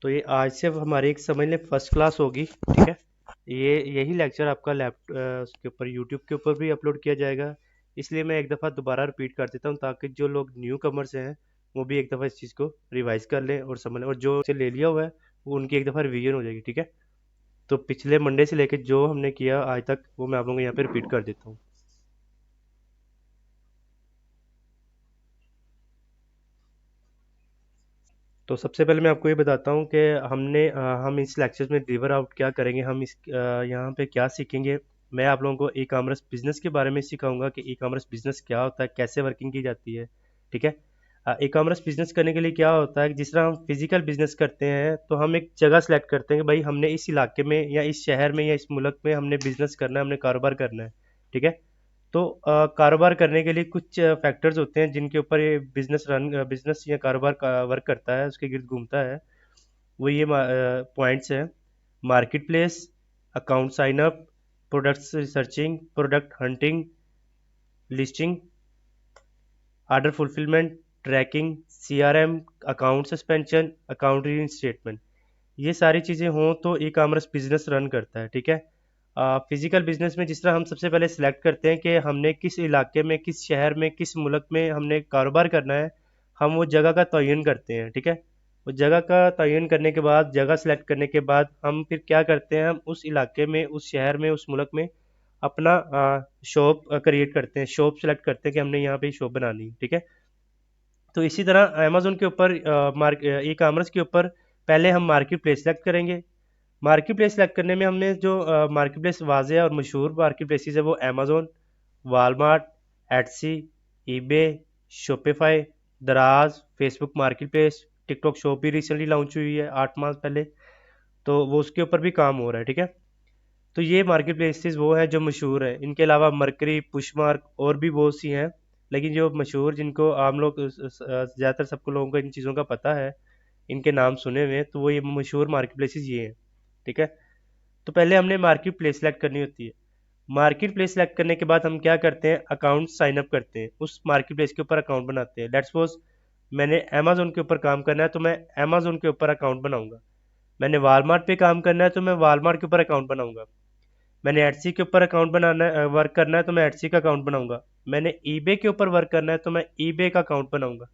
तो ये आज से हमारी एक समझ लें फर्स्ट क्लास होगी, ठीक है। ये यही लेक्चर आपका उसके ऊपर यूट्यूब के ऊपर भी अपलोड किया जाएगा। इसलिए मैं एक दफ़ा दोबारा रिपीट कर देता हूँ ताकि जो लोग न्यू कमर्स हैं वो भी एक दफ़ा इस चीज़ को रिवाइज कर लें और समझ लें, और जो इसे ले लिया हुआ है वो उनकी एक दफ़ा रिवीजन हो जाएगी, ठीक है। तो पिछले मंडे से लेकर जो हमने किया आज तक वो मैं आप लोगों को यहाँ पे रिपीट कर देता हूँ। तो सबसे पहले मैं आपको ये बताता हूँ कि हम इस लेक्चर में डिलीवर आउट क्या करेंगे, यहाँ पे क्या सीखेंगे। मैं आप लोगों को ई कॉमर्स बिजनेस के बारे में सिखाऊंगा कि ई कॉमर्स बिजनेस क्या होता है, कैसे वर्किंग की जाती है, ठीक है। ई कॉमर्स बिजनेस करने के लिए क्या होता है कि जिस तरह हम फिजिकल बिजनेस करते हैं तो हम एक जगह सेलेक्ट करते हैं कि भाई हमने इस इलाके में या इस शहर में या इस मुल्क में हमने बिजनेस करना है, हमने कारोबार करना है, ठीक है। तो कारोबार करने के लिए कुछ फैक्टर्स होते हैं जिनके ऊपर ये बिजनेस या कारोबार का वर्क करता है, उसके गिर्द घूमता है। वो ये पॉइंट्स हैं: marketplace, account sign up, product researching, product hunting, listing, order fulfilment, tracking, CRM, account suspension, account reinstatement. ये सारी चीज़ें हों तो ई कॉमर्स बिजनेस रन करता है, ठीक है। फिजिकल बिजनेस में जिस तरह हम सबसे पहले सिलेक्ट करते हैं कि हमने किस इलाके में, किस शहर में, किस मुल्क में हमने कारोबार करना है, हम वो जगह का तयन करते हैं, ठीक है। वो जगह का तयन करने के बाद, जगह सेलेक्ट करने के बाद हम फिर क्या करते हैं, हम उस इलाके में, उस शहर में, उस मुल्क में अपना शॉप क्रिएट करते हैं, शॉप सेलेक्ट करते हैं कि हमने यहाँ पे शॉप बनानी है, ठीक है। तो इसी तरह अमेजोन के ऊपर, ई कॉमर्स के ऊपर पहले हम मार्केट प्लेस सेलेक्ट करेंगे। मार्केट प्लेस सेलेक्ट करने में हमने जो मार्केट प्लेस वाज़ेह और मशहूर मार्केट प्लेसेस है वो Amazon, Walmart, Etsy, eBay, Shopify, Daraz, Facebook marketplace, TikTok shop भी रिसेंटली लॉन्च हुई है 8 माह पहले, तो वो उसके ऊपर भी काम हो रहा है, ठीक है। तो ये मार्केट प्लेसेस वो हैं जो मशहूर हैं। इनके अलावा मरकरी, पुशमार्क और भी बहुत सी हैं, लेकिन जो मशहूर, जिनको आम लोग ज़्यादातर सबको लोगों को इन चीज़ों का पता है, इनके नाम सुने हुए हैं, तो वो ये मशहूर मार्केट प्लेसेस ये हैं, ठीक है। तो पहले हमने मार्केट प्लेस सेलेक्ट करनी होती है। मार्केट प्लेस सेलेक्ट करने के बाद हम क्या करते हैं, अकाउंट साइन अप करते हैं, उस मार्केट प्लेस के ऊपर अकाउंट बनाते हैं। लेट्स सपोज मैंने अमेजोन के ऊपर काम करना है तो मैं अमेजोन के ऊपर अकाउंट बनाऊंगा। मैंने वालमार्ट पे काम करना है तो मैं वालमार्ट के ऊपर अकाउंट बनाऊंगा। मैंने एटसी के ऊपर अकाउंट बनाना है, वर्क करना है तो मैं एटसी का अकाउंट बनाऊंगा। मैंने ईबे के ऊपर वर्क करना है तो मैं ईबे का अकाउंट बनाऊंगा।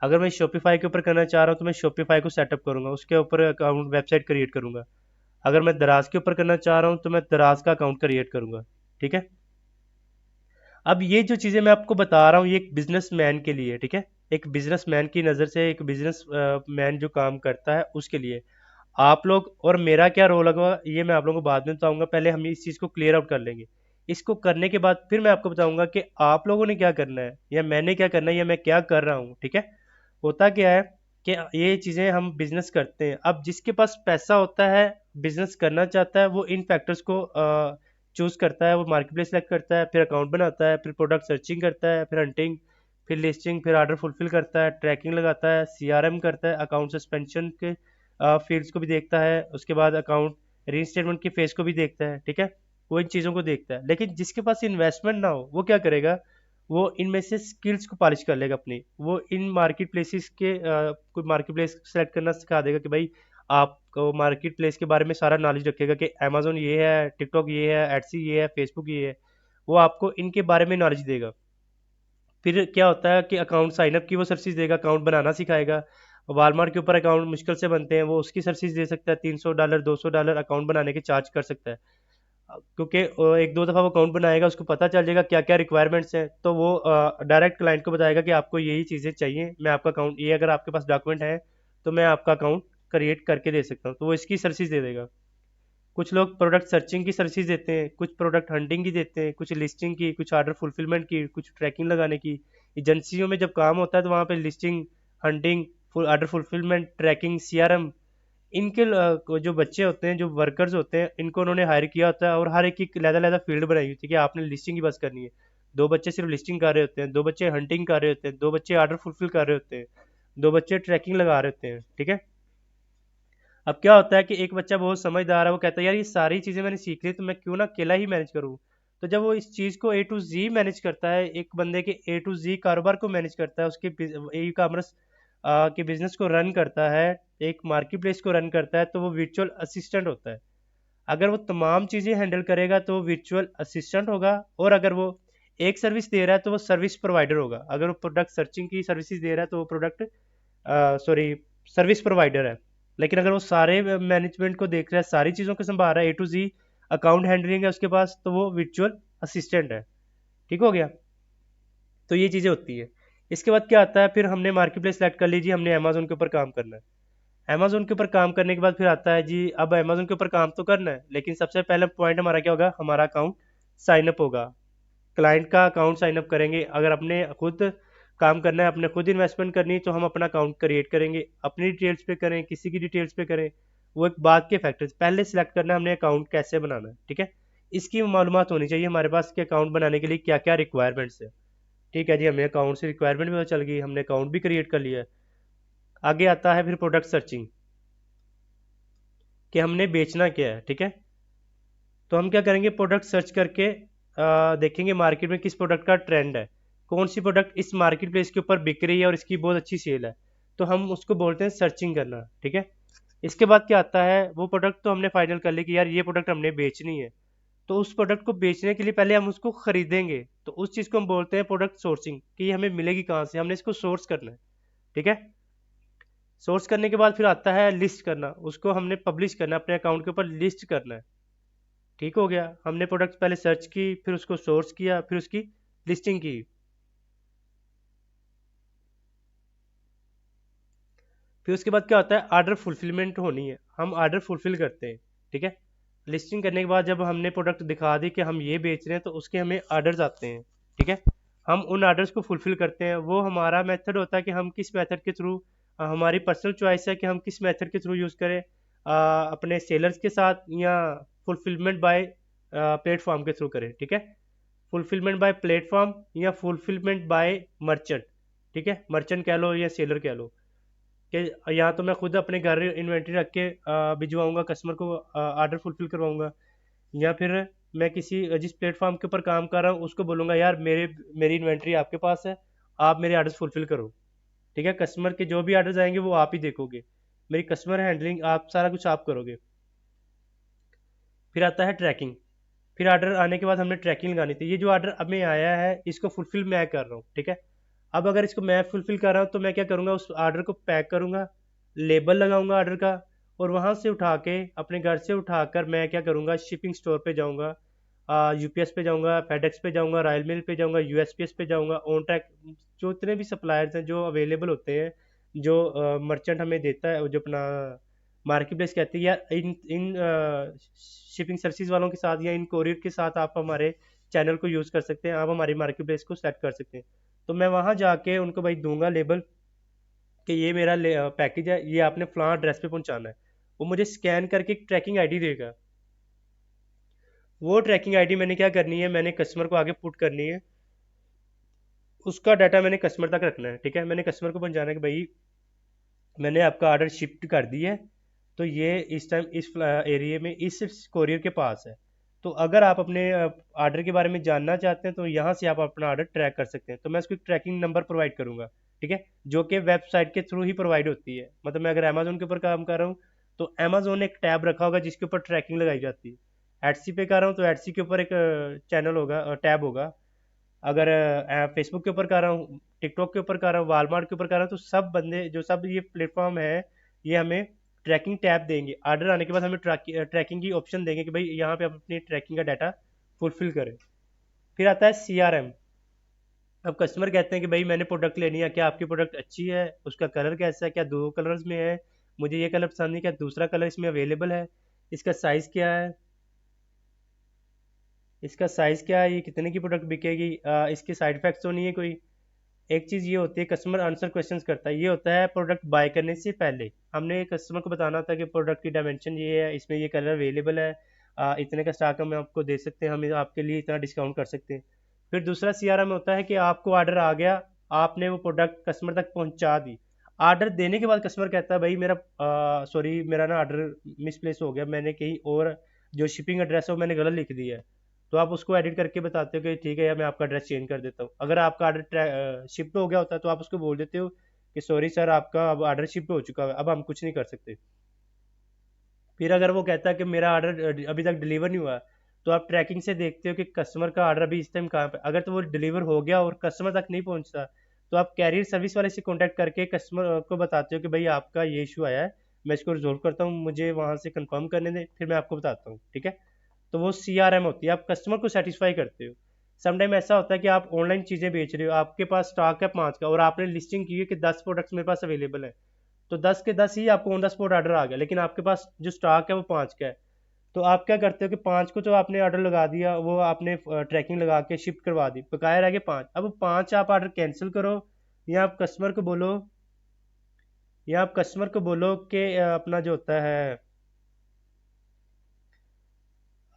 अगर मैं शॉपिफाई के ऊपर करना चाह रहा हूँ तो मैं शॉपिफाई को सेटअप करूंगा, उसके ऊपर अकाउंट वेबसाइट क्रिएट करूंगा। अगर मैं दराज के ऊपर करना चाह रहा हूँ तो मैं दराज का अकाउंट क्रिएट करूंगा, ठीक है। अब ये जो चीज़ें मैं आपको बता रहा हूँ ये एक बिजनेस मैन के लिए, ठीक है। एक बिजनेस मैन की नज़र से, एक बिजनेस मैन जो काम करता है उसके लिए। आप लोग और मेरा क्या रोल होगा ये मैं आप लोगों को बाद में बताऊंगा, पहले हम इस चीज़ को क्लियर आउट कर लेंगे। इसको करने के बाद फिर मैं आपको बताऊंगा कि आप लोगों ने क्या करना है या मैंने क्या करना है या मैं क्या कर रहा हूँ, ठीक है। होता क्या है कि ये चीज़ें हम बिजनेस करते हैं, अब जिसके पास पैसा होता है, बिजनेस करना चाहता है, वो इन फैक्टर्स को चूज करता है। वो मार्केट प्लेस सेलेक्ट करता है, फिर अकाउंट बनाता है, फिर प्रोडक्ट सर्चिंग करता है, फिर हंटिंग, फिर लिस्टिंग, फिर ऑर्डर फुलफिल करता है, ट्रैकिंग लगाता है, सीआरएम करता है, अकाउंट सस्पेंशन के फील्ड्स को भी देखता है, उसके बाद अकाउंट रीस्टेटमेंट की फेज को भी देखता है, ठीक है। वो इन चीज़ों को देखता है। लेकिन जिसके पास इन्वेस्टमेंट ना हो वो क्या करेगा, वो इनमें से स्किल्स को पॉलिश कर लेगा अपनी। वो इन मार्केट प्लेसेस के कोई मार्केट प्लेस सेलेक्ट करना सिखा देगा कि भाई आपको मार्केट प्लेस के बारे में सारा नॉलेज रखेगा कि अमेजोन ये है, टिकटॉक ये है, एटसी ये है, फेसबुक ये है। वो आपको इनके बारे में नॉलेज देगा। फिर क्या होता है कि अकाउंट साइनअप की वो सर्विस देगा, अकाउंट बनाना सिखाएगा। वालमार्ट के ऊपर अकाउंट मुश्किल से बनते हैं, वो उसकी सर्विस दे सकता है। $300 $200 अकाउंट बनाने के चार्ज कर सकता है। क्योंकि एक दो दफ़ा वो अकाउंट बनाएगा, उसको पता चल जाएगा क्या क्या रिक्वायरमेंट्स हैं, तो वो डायरेक्ट क्लाइंट को बताएगा कि आपको यही चीज़ें चाहिए, मैं आपका अकाउंट ये अगर आपके पास डॉक्यूमेंट है तो मैं आपका अकाउंट क्रिएट करके दे सकता हूँ, तो वो इसकी सर्विस दे देगा। कुछ लोग प्रोडक्ट सर्चिंग की सर्विस देते हैं, कुछ प्रोडक्ट हंटिंग की देते हैं, कुछ लिस्टिंग की, कुछ ऑर्डर फुलफिलमेंट की, कुछ ट्रैकिंग लगाने की। एजेंसियों में जब काम होता है तो वहाँ पे listing, hunting, order fulfilment, tracking, CRM, इनके जो बच्चे होते हैं, जो वर्कर्स होते हैं, इनको उन्होंने हायर किया होता है और हर एक की अलग-अलग फील्ड बनाई होती है कि आपने लिस्टिंग की बस करनी है। 2 बच्चे सिर्फ लिस्टिंग कर रहे होते हैं, 2 बच्चे हंटिंग कर रहे होते हैं, 2 बच्चे ऑर्डर फुलफिल कर रहे होते हैं, 2 बच्चे ट्रैकिंग लगा रहे होते हैं, ठीक है। अब क्या होता है कि एक बच्चा बहुत समझदार है, वो कहता है यार ये सारी चीज़ें मैंने सीख ली तो मैं क्यों ना अकेला ही मैनेज करूँ। तो जब वो इस चीज़ को ए टू जी मैनेज करता है, एक बंदे के ए टू जी कारोबार को मैनेज करता है, उसके ई कॉमर्स कि बिजनेस को रन करता है, एक मार्केट प्लेस को रन करता है, तो वो वर्चुअल असिस्टेंट होता है। अगर वो तमाम चीज़ें हैंडल करेगा तो वो वर्चुअल असिस्टेंट होगा, और अगर वो एक सर्विस दे रहा है तो वो सर्विस प्रोवाइडर होगा। अगर वो प्रोडक्ट सर्चिंग की सर्विसेज दे रहा है तो वो प्रोडक्ट सॉरी सर्विस प्रोवाइडर है। लेकिन अगर वो सारे मैनेजमेंट को देख रहा है, सारी चीज़ों को संभाल रहा है, A to Z account handling है उसके पास, तो वो वर्चुअल असिस्टेंट है। ठीक हो गया। तो ये चीज़ें होती है। इसके बाद क्या आता है, फिर हमने मार्केट प्लेस सेलेक्ट कर लीजिए, हमने अमेजोन के ऊपर काम करना है। अमेजोन के ऊपर काम करने के बाद फिर आता है जी, अब अमेजोन के ऊपर काम तो करना है, लेकिन सबसे पहले पॉइंट हमारा क्या होगा, हमारा अकाउंट साइन अप होगा। क्लाइंट का अकाउंट साइन अप करेंगे। अगर अपने खुद काम करना है, अपने खुद इन्वेस्टमेंट करनी है, तो हम अपना अकाउंट क्रिएट करेंगे, अपनी डिटेल्स पे करें, किसी की डिटेल्स पे करें, वो एक बात के फैक्टर्स पहले सिलेक्ट करना है, हमने अकाउंट कैसे बनाना है। ठीक है, इसकी मालूमात होनी चाहिए हमारे पास कि अकाउंट बनाने के लिए क्या क्या रिक्वायरमेंट्स है। ठीक है जी, हमें अकाउंट से रिक्वायरमेंट भी पता चल गई, हमने अकाउंट भी क्रिएट कर लिया है। आगे आता है फिर प्रोडक्ट सर्चिंग, कि हमने बेचना क्या है। ठीक है, तो हम क्या करेंगे, प्रोडक्ट सर्च करके देखेंगे मार्केट में किस प्रोडक्ट का ट्रेंड है, कौन सी प्रोडक्ट इस मार्केट प्लेस के ऊपर बिक रही है और इसकी बहुत अच्छी सेल है, तो हम उसको बोलते हैं सर्चिंग करना। ठीक है, इसके बाद क्या आता है, वो प्रोडक्ट तो हमने फाइनल कर ली कि यार ये प्रोडक्ट हमने बेचनी है, तो उस प्रोडक्ट को बेचने के लिए पहले हम उसको खरीदेंगे, तो उस चीज़ को हम बोलते हैं प्रोडक्ट सोर्सिंग, कि ये हमें मिलेगी कहाँ से, हमने इसको सोर्स करना है। ठीक है, सोर्स करने के बाद फिर आता है लिस्ट करना, उसको हमने पब्लिश करना है, अपने अकाउंट के ऊपर लिस्ट करना है। ठीक हो गया, हमने प्रोडक्ट पहले सर्च की, फिर उसको सोर्स किया, फिर उसकी लिस्टिंग की। फिर उसके बाद क्या होता है, ऑर्डर फुलफिलमेंट होनी है, हम ऑर्डर फुलफिल करते हैं। ठीक है, लिस्टिंग करने के बाद जब हमने प्रोडक्ट दिखा दी कि हम ये बेच रहे हैं, तो उसके हमें ऑर्डर्स आते हैं। ठीक है, हम उन ऑर्डर्स को फुलफिल करते हैं। वो हमारा मेथड होता है कि हम किस मेथड के थ्रू, हमारी पर्सनल चॉइस है कि हम किस मेथड के थ्रू यूज़ करें, अपने सेलर्स के साथ या फुलफिलमेंट बाय प्लेटफॉर्म के थ्रू करें। ठीक है, फुलफिलमेंट बाय प्लेटफॉर्म या फुलफिलमेंट बाय मर्चेंट। ठीक है, मर्चेंट कह लो या सेलर कह लो, कि या तो मैं खुद अपने घर इन्वेंट्री रख के भिजवाऊंगा, कस्टमर को ऑर्डर फुलफिल करवाऊंगा, या फिर मैं किसी जिस प्लेटफॉर्म के ऊपर काम कर रहा हूँ उसको बोलूँगा यार मेरी इन्वेंट्री आपके पास है, आप मेरे ऑर्डर्स फुलफिल करो। ठीक है, कस्टमर के जो भी ऑर्डर्स आएंगे वो आप ही देखोगे, मेरी कस्टमर हैंडलिंग आप सारा कुछ आप करोगे। फिर आता है ट्रैकिंग। फिर ऑर्डर आने के बाद हमने ट्रैकिंग लगानी थी, ये जो ऑर्डर अब मैं आया है इसको फुलफिल मैं कर रहा हूँ। ठीक है, अब अगर इसको मैं फुलफिल कर रहा हूँ तो मैं क्या करूँगा, उस ऑर्डर को पैक करूँगा, लेबल लगाऊंगा ऑर्डर का, और वहाँ से उठा के अपने घर से उठाकर मैं क्या करूँगा, शिपिंग स्टोर पे जाऊँगा, यूपीएस पे जाऊँगा, फेडेक्स पे जाऊँगा, रॉयल मेल पे जाऊँगा, यूएसपीएस पे जाऊँगा, ऑन ट्रैक, जो इतने भी सप्लायर्स हैं जो अवेलेबल होते हैं, जो मर्चेंट हमें देता है, जो अपना मार्केट प्लेस कहती है, या इन इन शिपिंग सर्विसेज वालों के साथ या इन कोरियर के साथ आप हमारे चैनल को यूज़ कर सकते हैं, आप हमारी मार्केट प्लेस को सेलेक्ट कर सकते हैं। तो मैं वहाँ जाके उनको भाई दूंगा लेबल कि ये मेरा पैकेज है, ये आपने फलां एड्रेस पे पहुंचाना है। वो मुझे स्कैन करके एक ट्रैकिंग आईडी देगा। वो ट्रैकिंग आईडी मैंने क्या करनी है, मैंने कस्टमर को आगे पुट करनी है, उसका डाटा मैंने कस्टमर तक रखना है। ठीक है, मैंने कस्टमर को पहुंचाना है कि भाई मैंने आपका ऑर्डर शिफ्ट कर दिया है, तो ये इस टाइम इस एरिया में इस कोरियर के पास है। तो अगर आप अपने ऑर्डर के बारे में जानना चाहते हैं तो यहाँ से आप अपना ऑर्डर ट्रैक कर सकते हैं। तो मैं उसको एक ट्रैकिंग नंबर प्रोवाइड करूँगा। ठीक है, जो कि वेबसाइट के थ्रू ही प्रोवाइड होती है। मतलब मैं अगर अमेजोन के ऊपर काम कर रहा हूँ तो अमेजोन ने एक टैब रखा होगा जिसके ऊपर ट्रैकिंग लगाई जाती है। एटसी पे कर रहा हूँ तो एटसी के ऊपर एक चैनल होगा, टैब होगा। अगर फेसबुक के ऊपर कर रहा हूँ, टिकटॉक के ऊपर कर रहा हूँ, वालमार्ट के ऊपर कर रहा हूँ, तो सब बंदे जो सब ये प्लेटफॉर्म है, ये हमें ट्रैकिंग टैब देंगे। ऑर्डर आने के बाद हमें ट्रैकिंग की ऑप्शन देंगे कि भाई यहाँ पे आप अपनी ट्रैकिंग का डाटा फुलफिल करें। फिर आता है CRM। अब कस्टमर कहते हैं कि भाई मैंने प्रोडक्ट लेनी है, क्या आपकी प्रोडक्ट अच्छी है, उसका कलर कैसा है, क्या दो कलर्स में है, मुझे ये कलर पसंद नहीं, क्या दूसरा कलर इसमें अवेलेबल है, इसका साइज़ क्या है, इसका साइज़ क्या है, ये कितने की प्रोडक्ट बिकेगी, इसके साइड इफेक्ट्स तो नहीं है कोई। एक चीज़ ये होती है, कस्टमर आंसर क्वेश्चंस करता है, ये होता है प्रोडक्ट बाय करने से पहले हमने कस्टमर को बताना होता है कि प्रोडक्ट की डायमेंशन ये है, इसमें ये कलर अवेलेबल है, इतने का स्टॉक हम आपको दे सकते हैं, हम आपके लिए इतना डिस्काउंट कर सकते हैं। फिर दूसरा CRM होता है कि आपको ऑर्डर आ गया, आपने वो प्रोडक्ट कस्टमर तक पहुंचा दी। ऑर्डर देने के बाद कस्टमर कहता है भाई मेरा सॉरी मेरा ना ऑर्डर मिसप्लेस हो गया, मैंने कहीं और जो शिपिंग एड्रेस है वो मैंने गलत लिख दिया है। तो आप उसको एडिट करके बताते हो कि ठीक है यार मैं आपका एड्रेस चेंज कर देता हूँ। अगर आपका ऑर्डर शिफ्ट हो गया होता है तो आप उसको बोल देते हो कि सॉरी सर आपका अब ऑर्डर शिप हो चुका है, अब हम कुछ नहीं कर सकते। फिर अगर वो कहता है कि मेरा ऑर्डर अभी तक डिलीवर नहीं हुआ, तो आप ट्रैकिंग से देखते हो कि कस्टमर का ऑर्डर अभी इस टाइम कहाँ पे, अगर तो वो डिलीवर हो गया और कस्टमर तक नहीं पहुंचता, तो आप कैरियर सर्विस वाले से कांटेक्ट करके कस्टमर को बताते हो कि भाई आपका ये इशू आया है, मैं इसको रिजोल्व करता हूँ, मुझे वहाँ से कंफर्म करने दें, फिर मैं आपको बताता हूँ, ठीक है। तो वो CRM होती है, आप कस्टमर को सेटिस्फाई करते हो। समटाइम ऐसा होता है कि आप ऑनलाइन चीज़ें बेच रहे हो, आपके पास स्टॉक है 5 का और आपने लिस्टिंग की है कि 10 प्रोडक्ट्स मेरे पास अवेलेबल है, तो 10 के 10 ही आपको ऑन द स्पॉट ऑर्डर आ गया, लेकिन आपके पास जो स्टॉक है वो 5 का है। तो आप क्या करते हो कि 5 को तो आपने ऑर्डर लगा दिया, वो आपने ट्रैकिंग लगा के शिफ्ट करवा दी, बकाया रह गए 5। अब 5 आप ऑर्डर कैंसिल करो, या आप कस्टमर को बोलो, कि अपना जो होता है,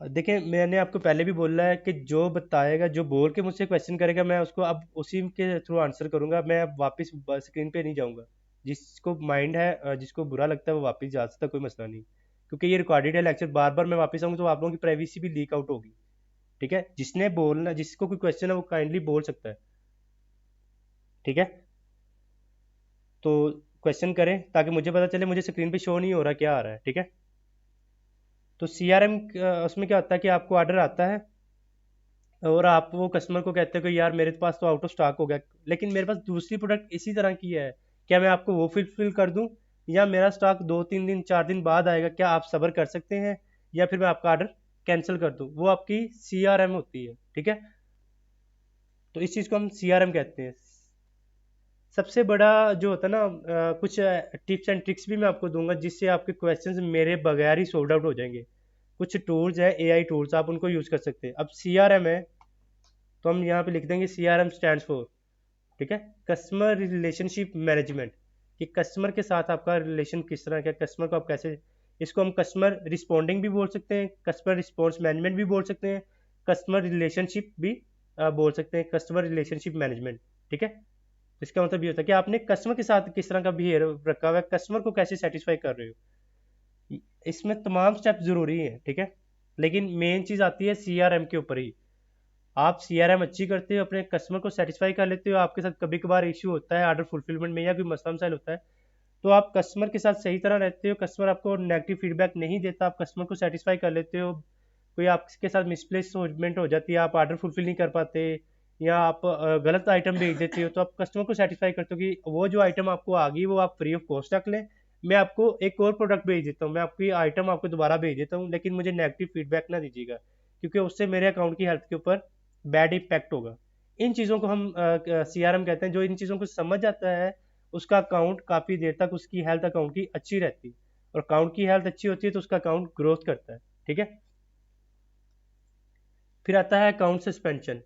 देखिए मैंने आपको पहले भी बोला है कि जो बताएगा, जो बोल के मुझसे क्वेश्चन करेगा, मैं उसको अब उसी के थ्रू आंसर करूंगा, मैं अब वापस स्क्रीन पे नहीं जाऊंगा। जिसको माइंड है, जिसको बुरा लगता है वो वापस जा सकता है, कोई मसला नहीं, क्योंकि ये रिकॉर्डेड है लेक्चर, बार बार मैं वापस आऊंगा तो आप लोगों की प्राइवेसी भी लीक आउट होगी, ठीक है। जिसने बोलना, जिसको कोई क्वेश्चन है वो काइंडली बोल सकता है, ठीक है। तो क्वेश्चन करें ताकि मुझे पता चले, मुझे स्क्रीन पे शो नहीं हो रहा क्या आ रहा है, ठीक है। तो CRM उसमें क्या होता है कि आपको ऑर्डर आता है और आप वो कस्टमर को कहते हो कि यार मेरे पास तो आउट ऑफ स्टॉक हो गया, लेकिन मेरे पास दूसरी प्रोडक्ट इसी तरह की है, क्या मैं आपको वो फिल कर दूं, या मेरा स्टॉक 2-3 दिन 4 दिन बाद आएगा, क्या आप सब्र कर सकते हैं, या फिर मैं आपका ऑर्डर कैंसिल कर दूं। वो आपकी CRM होती है, ठीक है। तो इस चीज़ को हम CRM कहते हैं। सबसे बड़ा जो होता है ना, कुछ टिप्स एंड ट्रिक्स भी मैं आपको दूंगा जिससे आपके क्वेश्चंस मेरे बगैर ही सोल्ड आउट हो जाएंगे। कुछ टूल्स है, AI टूल्स, आप उनको यूज़ कर सकते हैं। अब CRM है, तो हम यहाँ पे लिख देंगे CRM स्टैंड्स फॉर, ठीक है, कस्टमर रिलेशनशिप मैनेजमेंट, कि कस्टमर के साथ आपका रिलेशन किस तरह का, कस्टमर को आप कैसे, इसको हम कस्टमर रिस्पॉन्डिंग भी बोल सकते हैं, कस्टमर रिस्पॉन्स मैनेजमेंट भी बोल सकते हैं, कस्टमर रिलेशनशिप भी बोल सकते हैं, कस्टमर रिलेशनशिप मैनेजमेंट, ठीक है। इसका मतलब ये होता है कि आपने कस्टमर के साथ किस तरह का बिहेवियर रखा हुआ है, कस्टमर को कैसे सेटिस्फाई कर रहे हो, इसमें तमाम स्टेप जरूरी हैं, ठीक है। लेकिन मेन चीज़ आती है CRM के ऊपर ही। आप CRM अच्छी करते हो, अपने कस्टमर को सेटिस्फाई कर लेते हो, आपके साथ कभी कभार इशू होता है ऑर्डर फुलफिलमेंट में या कोई मसला मसाइल होता है, तो आप कस्टमर के साथ सही तरह रहते हो, कस्टमर आपको नेगेटिव फीडबैक नहीं देता, आप कस्टमर को सेटिस्फाई कर लेते हो। कोई आपके साथ मिसप्लेसमेंट हो जाती है, आप ऑर्डर फुलफिल नहीं कर पाते, या आप गलत आइटम भेज देते हो, तो आप कस्टमर को सेटिस्फाई करते हो कि वो जो आइटम आपको आ गई वो आप फ्री ऑफ कॉस्ट रख लें, मैं आपको एक और प्रोडक्ट भेज देता हूँ, मैं आपकी आइटम आपको दोबारा भेज देता हूँ, लेकिन मुझे नेगेटिव फीडबैक ना दीजिएगा, क्योंकि उससे मेरे अकाउंट की हेल्थ के ऊपर बैड इम्पैक्ट होगा। इन चीज़ों को हम CRM कहते हैं। जो इन चीज़ों को समझ जाता है, उसका अकाउंट काफ़ी देर तक, उसकी हेल्थ अकाउंट की अच्छी रहती है, और अकाउंट की हेल्थ अच्छी होती है तो उसका अकाउंट ग्रोथ करता है, ठीक है। फिर आता है अकाउंट सस्पेंशन।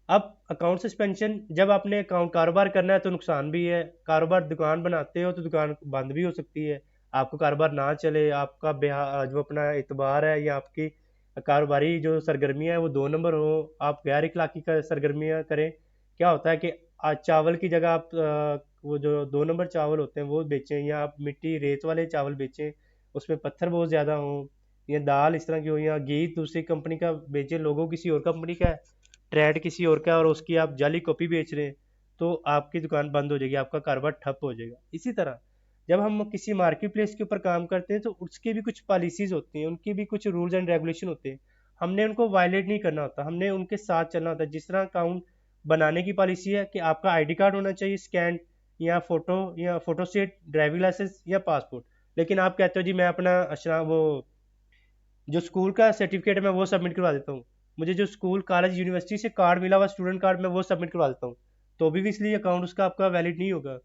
अब अकाउंट सस्पेंशन, जब आपने अकाउंट कारोबार करना है तो नुकसान भी है, कारोबार दुकान बनाते हो तो दुकान बंद भी हो सकती है, आपको कारोबार ना चले, आपका जो अपना एतबार है या आपकी कारोबारी जो सरगर्मियाँ हैं वो 2 नंबर हो, आप गैर इखलाकी का सरगर्मियाँ करें। क्या होता है कि आज चावल की जगह आप वो जो 2 नंबर चावल होते हैं वो बेचें, या आप मिट्टी रेत वाले चावल बेचें, उसमें पत्थर बहुत ज़्यादा हों, या दाल इस तरह की हो, या घी दूसरी कंपनी का बेचें, लोगों किसी और कंपनी का है, ट्रेड किसी और का है, और उसकी आप जाली कॉपी बेच रहे हैं, तो आपकी दुकान बंद हो जाएगी, आपका कारोबार ठप हो जाएगा। इसी तरह जब हम किसी मार्केट प्लेस के ऊपर काम करते हैं तो उसकी भी कुछ पॉलिसीज होती हैं, उनकी भी कुछ रूल्स एंड रेगुलेशन होते हैं, हमने उनको वायलेट नहीं करना होता, हमने उनके साथ चलना होता है। जिस तरह अकाउंट बनाने की पॉलिसी है कि आपका ID कार्ड होना चाहिए स्कैन, या फोटो स्टेट, ड्राइविंग लाइसेंस या पासपोर्ट, लेकिन आप कहते हो जी मैं अपना वो जो स्कूल का सर्टिफिकेट है मैं वो सबमिट करवा देता हूँ, मुझे जो स्कूल कॉलेज यूनिवर्सिटी से कार्ड मिला हुआ स्टूडेंट कार्ड मैं वो सबमिट करवा देता हूँ, तो भी इसलिए अकाउंट उसका आपका वैलिड नहीं होगा,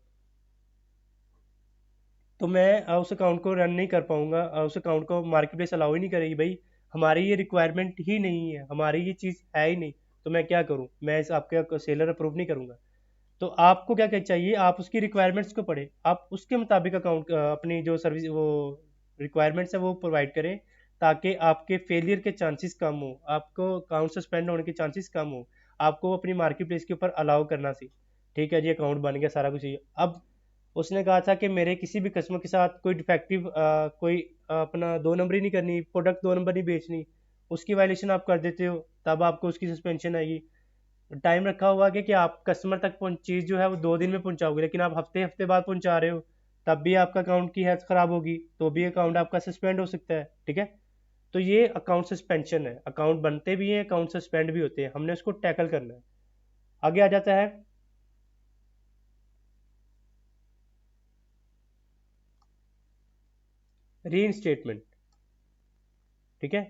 तो मैं उस अकाउंट को रन नहीं कर पाऊंगा, उस अकाउंट को मार्केट प्लेस अलाउ ही नहीं करेगी, भाई हमारी ये रिक्वायरमेंट ही नहीं है, हमारी ये चीज़ है ही नहीं, तो मैं क्या करूँ, मैं इस आपके सेलर अप्रूव नहीं करूँगा। तो आपको क्या क्या चाहिए, आप उसकी रिक्वायरमेंट्स को पढ़ें, आप उसके मुताबिक अकाउंट अपनी जो सर्विस वो रिक्वायरमेंट्स है वो प्रोवाइड करें, ताकि आपके फेलियर के चांसेस कम हो, आपको अकाउंट सस्पेंड होने के चांसेस कम हो, आपको अपनी मार्केट प्लेस के ऊपर अलाउ करना सी। ठीक है जी, अकाउंट बन गया, सारा कुछ ही। अब उसने कहा था कि मेरे किसी भी कस्टमर के साथ कोई डिफेक्टिव कोई अपना 2 नंबरी नहीं करनी, प्रोडक्ट 2 नंबर नहीं बेचनी, उसकी वायलेशन आप कर देते हो, तब आपको उसकी सस्पेंशन आएगी। टाइम रखा हुआ है कि आप कस्टमर तक चीज़ जो है वो 2 दिन में पहुंचाओगे, लेकिन आप हफ्ते हफ्ते बाद पहुंचा रहे हो, तब भी आपका अकाउंट की हेल्थ खराब होगी, तो भी अकाउंट आपका सस्पेंड हो सकता है। ठीक है, तो ये अकाउंट सस्पेंशन है। अकाउंट बनते भी हैं, अकाउंट सस्पेंड भी होते हैं, हमने उसको टैकल करना है। आगे आ जाता है री इंस्टेटमेंट। ठीक है,